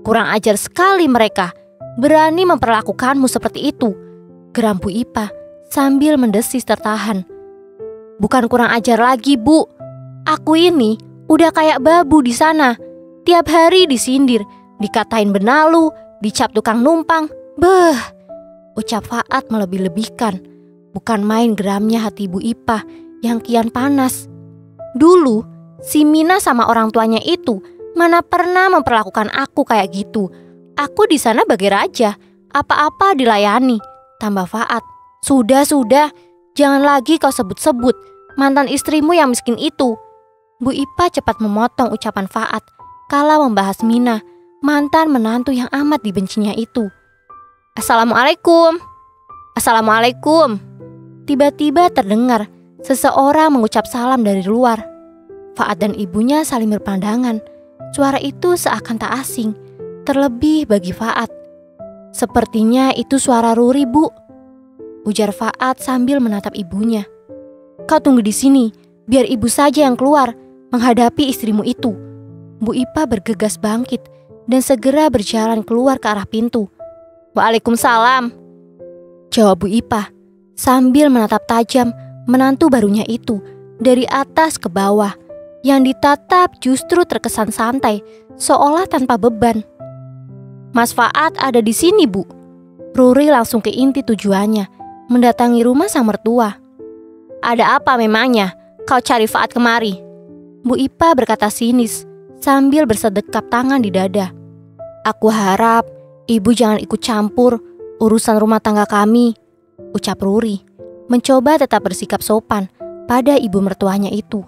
"Kurang ajar sekali mereka, berani memperlakukanmu seperti itu," geram Bu Ipa sambil mendesis tertahan. "Bukan kurang ajar lagi, Bu. Aku ini udah kayak babu di sana. Tiap hari disindir, dikatain benalu, dicap tukang numpang. Beh," ucap Faad melebih-lebihkan. Bukan main geramnya hati Bu Ipa yang kian panas. Dulu, si Mina sama orang tuanya itu mana pernah memperlakukan aku kayak gitu. Aku di sana bagai raja, apa-apa dilayani, tambah Faad. Sudah, jangan lagi kau sebut-sebut mantan istrimu yang miskin itu." Bu Ipa cepat memotong ucapan Faad kala membahas Mina, mantan menantu yang amat dibencinya itu. "Assalamualaikum." Tiba-tiba terdengar seseorang mengucap salam dari luar. Faad dan ibunya saling berpandangan. Suara itu seakan tak asing, terlebih bagi Faad. "Sepertinya itu suara Ruri, Bu," ujar Faad sambil menatap ibunya. "Kau tunggu di sini, biar ibu saja yang keluar menghadapi istrimu itu." Bu Ipa bergegas bangkit dan segera berjalan keluar ke arah pintu. "Waalaikumsalam," jawab Bu Ipa sambil menatap tajam menantu barunya itu dari atas ke bawah. Yang ditatap justru terkesan santai, seolah tanpa beban. "Mas Faad ada di sini, Bu." Ruri langsung ke inti tujuannya, mendatangi rumah sang mertua. "Ada apa memangnya kau cari Faad kemari?" Bu Ipa berkata sinis sambil bersedekap tangan di dada. "Aku harap ibu jangan ikut campur urusan rumah tangga kami," ucap Ruri, mencoba tetap bersikap sopan pada ibu mertuanya itu.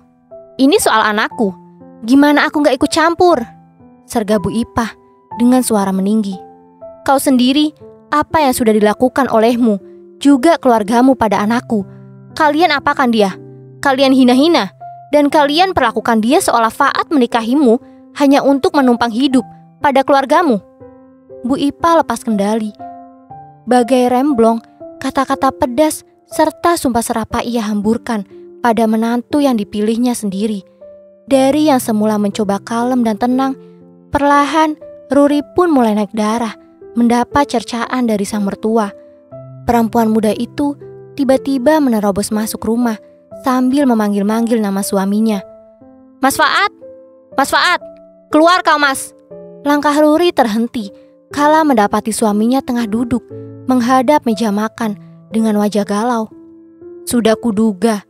"Ini soal anakku, gimana aku gak ikut campur?" serga Bu Ipa dengan suara meninggi. "Kau sendiri, apa yang sudah dilakukan olehmu, juga keluargamu pada anakku? Kalian apakan dia? Kalian hina-hina, dan kalian perlakukan dia seolah Faad menikahimu hanya untuk menumpang hidup pada keluargamu." Bu Ipa lepas kendali. Bagai remblong, kata-kata pedas serta sumpah serapah ia hamburkan pada menantu yang dipilihnya sendiri. Dari yang semula mencoba kalem dan tenang, perlahan Ruri pun mulai naik darah mendapat cercaan dari sang mertua. Perempuan muda itu tiba-tiba menerobos masuk rumah sambil memanggil-manggil nama suaminya. Mas Faad, keluar kau Mas." Langkah Ruri terhenti kala mendapati suaminya tengah duduk menghadap meja makan dengan wajah galau. "Sudah kuduga,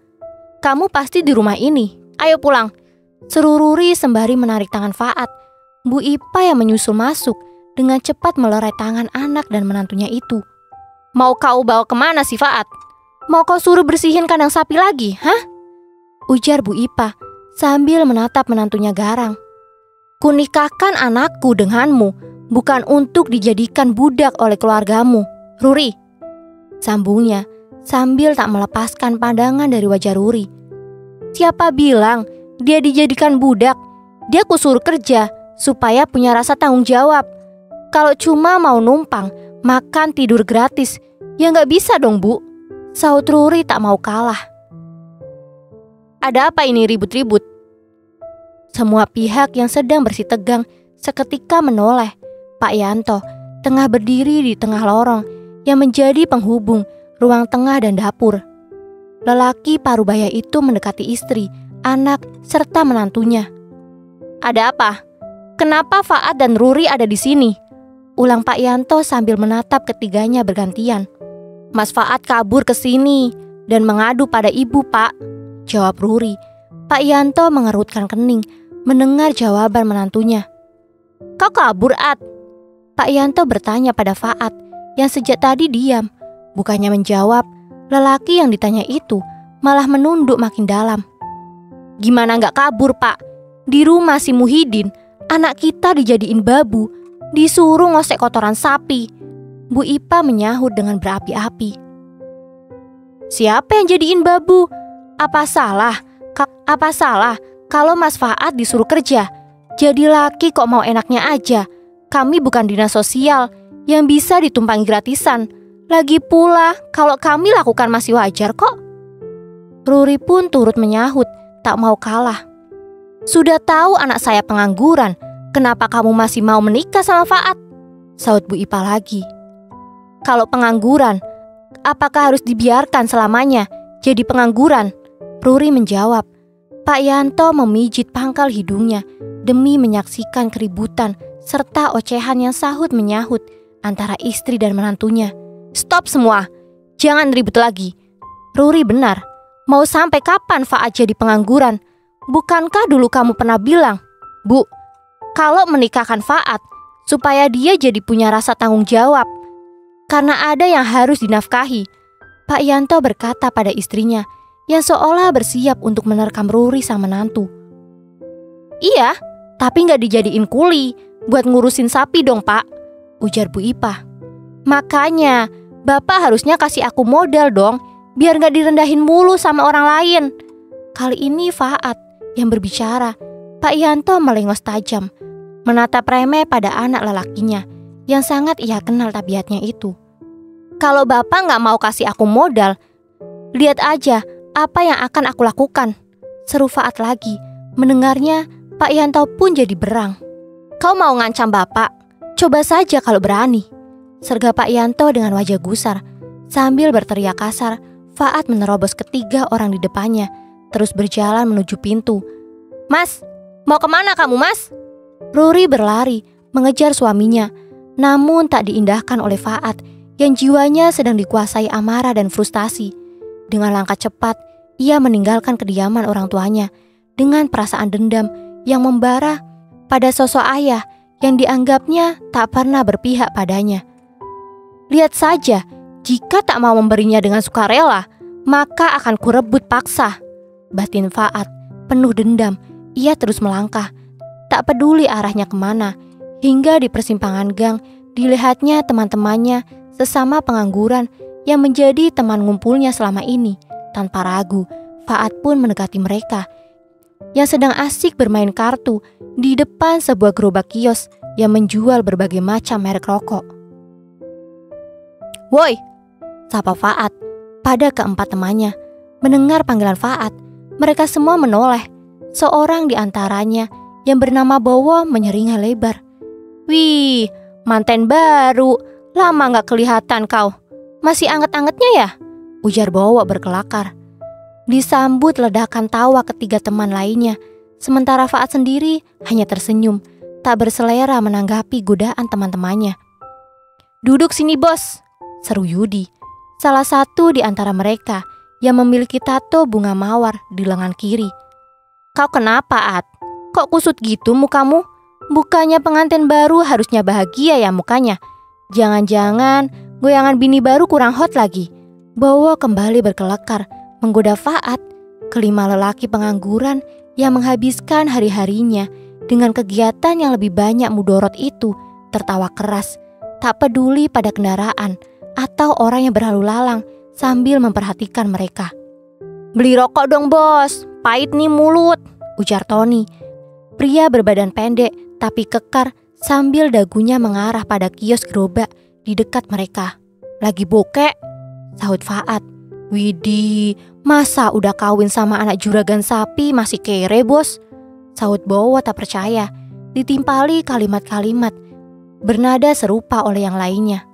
kamu pasti di rumah ini. Ayo pulang," seru Ruri sembari menarik tangan Faad. Bu Ipa yang menyusul masuk dengan cepat melerai tangan anak dan menantunya itu. "Mau kau bawa kemana si Faad? Mau kau suruh bersihin kandang sapi lagi, hah?" ujar Bu Ipa sambil menatap menantunya garang. "Kunikahkan anakku denganmu bukan untuk dijadikan budak oleh keluargamu, Ruri," sambungnya sambil tak melepaskan pandangan dari wajah Ruri. "Siapa bilang dia dijadikan budak? Dia kusuruh kerja supaya punya rasa tanggung jawab. Kalau cuma mau numpang, makan, tidur gratis, ya nggak bisa dong, Bu," saut Ruri tak mau kalah. "Ada apa ini ribut-ribut?" Semua pihak yang sedang bersih tegang seketika menoleh. Pak Yanto tengah berdiri di tengah lorong yang menjadi penghubung ruang tengah dan dapur. Lelaki parubaya itu mendekati istri, anak, serta menantunya. "Ada apa? Kenapa Faad dan Ruri ada di sini?" ulang Pak Yanto sambil menatap ketiganya bergantian. "Mas Faad kabur ke sini dan mengadu pada ibu, Pak," jawab Ruri. Pak Yanto mengerutkan kening mendengar jawaban menantunya. "Kau kabur, Ad?" Pak Yanto bertanya pada Faad yang sejak tadi diam. Bukannya menjawab, lelaki yang ditanya itu malah menunduk makin dalam. "Gimana gak kabur, Pak? Di rumah si Muhyiddin, anak kita dijadiin babu, disuruh ngosek kotoran sapi." Bu Ipa menyahut dengan berapi-api. "Siapa yang jadiin babu? Apa salah kalau Mas Faad disuruh kerja? Jadi laki kok mau enaknya aja. Kami bukan dinas sosial yang bisa ditumpangi gratisan. Lagi pula, kalau kami lakukan masih wajar kok. Ruri pun turut menyahut, tak mau kalah. Sudah tahu anak saya pengangguran, kenapa kamu masih mau menikah sama Faat? Saut Bu Ipa lagi. Kalau pengangguran, apakah harus dibiarkan selamanya jadi pengangguran? Ruri menjawab. Pak Yanto memijit pangkal hidungnya demi menyaksikan keributan serta ocehan yang sahut menyahut antara istri dan menantunya. Stop semua, jangan ribut lagi. Ruri benar, mau sampai kapan Faat jadi pengangguran? Bukankah dulu kamu pernah bilang, Bu, kalau menikahkan Faat supaya dia jadi punya rasa tanggung jawab karena ada yang harus dinafkahi. Pak Yanto berkata pada istrinya yang seolah bersiap untuk menerkam Ruri sang menantu. Iya, tapi gak dijadiin kuli buat ngurusin sapi dong Pak, ujar Bu Ipa. Makanya Bapak harusnya kasih aku modal dong, biar gak direndahin mulu sama orang lain. Kali ini Faat yang berbicara. Pak Yanto melengos tajam, menatap remeh pada anak lelakinya yang sangat ia kenal tabiatnya itu. Kalau Bapak gak mau kasih aku modal, lihat aja apa yang akan aku lakukan, seru Faat lagi. Mendengarnya, Pak Yanto pun jadi berang. Kau mau ngancam Bapak? Coba saja kalau berani, serga Pak Yanto dengan wajah gusar. Sambil berteriak kasar, Faat menerobos ketiga orang di depannya, terus berjalan menuju pintu. Mas, mau kemana kamu Mas? Ruri berlari mengejar suaminya, namun tak diindahkan oleh Faat yang jiwanya sedang dikuasai amarah dan frustasi. Dengan langkah cepat, ia meninggalkan kediaman orang tuanya dengan perasaan dendam yang membara pada sosok ayah yang dianggapnya tak pernah berpihak padanya. Lihat saja, jika tak mau memberinya dengan sukarela, maka akan kurebut paksa, batin Faat penuh dendam. Ia terus melangkah, tak peduli arahnya kemana, hingga di persimpangan gang dilihatnya teman-temannya sesama pengangguran yang menjadi teman ngumpulnya selama ini. Tanpa ragu, Faat pun mendekati mereka yang sedang asik bermain kartu di depan sebuah gerobak kios yang menjual berbagai macam merek rokok. Woi, sapa Faat pada keempat temannya. Mendengar panggilan Faat, mereka semua menoleh. Seorang di antaranya yang bernama Bowo menyeringai lebar. Wih, manten baru, lama gak kelihatan kau. Masih anget-angetnya ya? Ujar Bowo berkelakar. Disambut ledakan tawa ketiga teman lainnya. Sementara Faat sendiri hanya tersenyum, tak berselera menanggapi godaan teman-temannya. Duduk sini bos, seru Yudi, salah satu di antara mereka yang memiliki tato bunga mawar di lengan kiri. Kau kenapa, At? Kok kusut gitu mukamu? Bukannya pengantin baru harusnya bahagia ya mukanya? Jangan-jangan goyangan bini baru kurang hot lagi. Bowo kembali berkelakar menggoda Faat, kelima lelaki pengangguran yang menghabiskan hari-harinya dengan kegiatan yang lebih banyak mudorot itu tertawa keras, tak peduli pada kendaraan atau orang yang berlalu lalang sambil memperhatikan mereka. Beli rokok dong bos, pahit nih mulut, ujar Tony. Pria berbadan pendek tapi kekar sambil dagunya mengarah pada kios gerobak di dekat mereka. Lagi bokek, sahut Faat. Widih, masa udah kawin sama anak juragan sapi masih kere bos? Sahut Bowo tak percaya, ditimpali kalimat-kalimat bernada serupa oleh yang lainnya.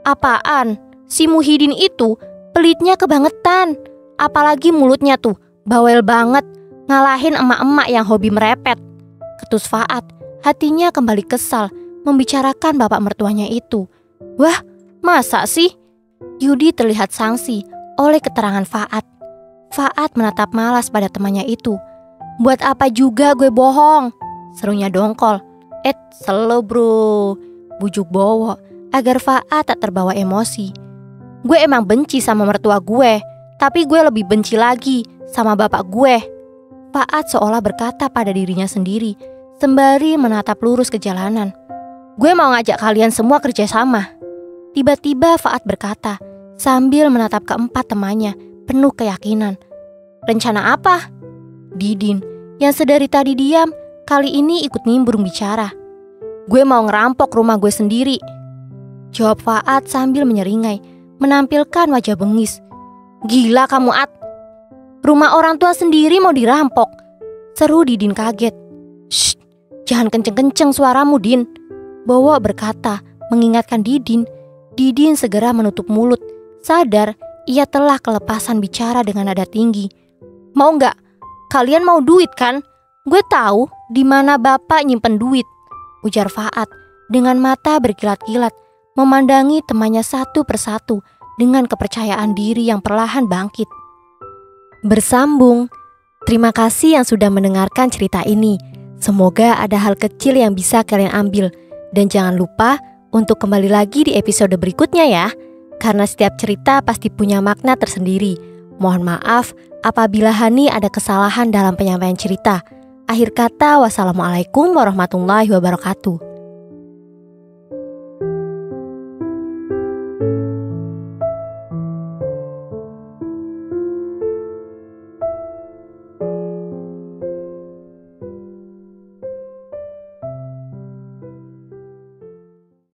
Apaan? Si Muhyiddin itu pelitnya kebangetan. Apalagi mulutnya tuh, bawel banget, ngalahin emak-emak yang hobi merepet. Ketus Faat, hatinya kembali kesal membicarakan bapak mertuanya itu. Wah, masa sih? Yudi terlihat sangsi oleh keterangan Faat. Faat menatap malas pada temannya itu. Buat apa juga gue bohong? Serunya dongkol. Selo bro, bujuk Bowo agar Faat tak terbawa emosi. Gue emang benci sama mertua gue, tapi gue lebih benci lagi sama bapak gue. Faat seolah berkata pada dirinya sendiri sembari menatap lurus ke jalanan. Gue mau ngajak kalian semua kerja sama. Tiba-tiba Faat berkata sambil menatap keempat temannya penuh keyakinan. Rencana apa? Didin yang sedari tadi diam kali ini ikut nimbrung bicara. Gue mau ngerampok rumah gue sendiri. jawab Faad sambil menyeringai, menampilkan wajah bengis. Gila kamu, At. Rumah orang tua sendiri mau dirampok, seru Didin kaget. Shh, jangan kenceng-kenceng suaramu, Din, Bowo berkata, mengingatkan Didin. Didin segera menutup mulut, sadar ia telah kelepasan bicara dengan nada tinggi. Mau nggak? Kalian mau duit kan? Gue tahu di mana bapak nyimpen duit, ujar Faad dengan mata berkilat-kilat, memandangi temannya satu persatu dengan kepercayaan diri yang perlahan bangkit. Bersambung. Terima kasih yang sudah mendengarkan cerita ini. Semoga ada hal kecil yang bisa kalian ambil. Dan jangan lupa untuk kembali lagi di episode berikutnya ya. Karena setiap cerita pasti punya makna tersendiri. Mohon maaf apabila Hani ada kesalahan dalam penyampaian cerita. Akhir kata, wassalamualaikum warahmatullahi wabarakatuh.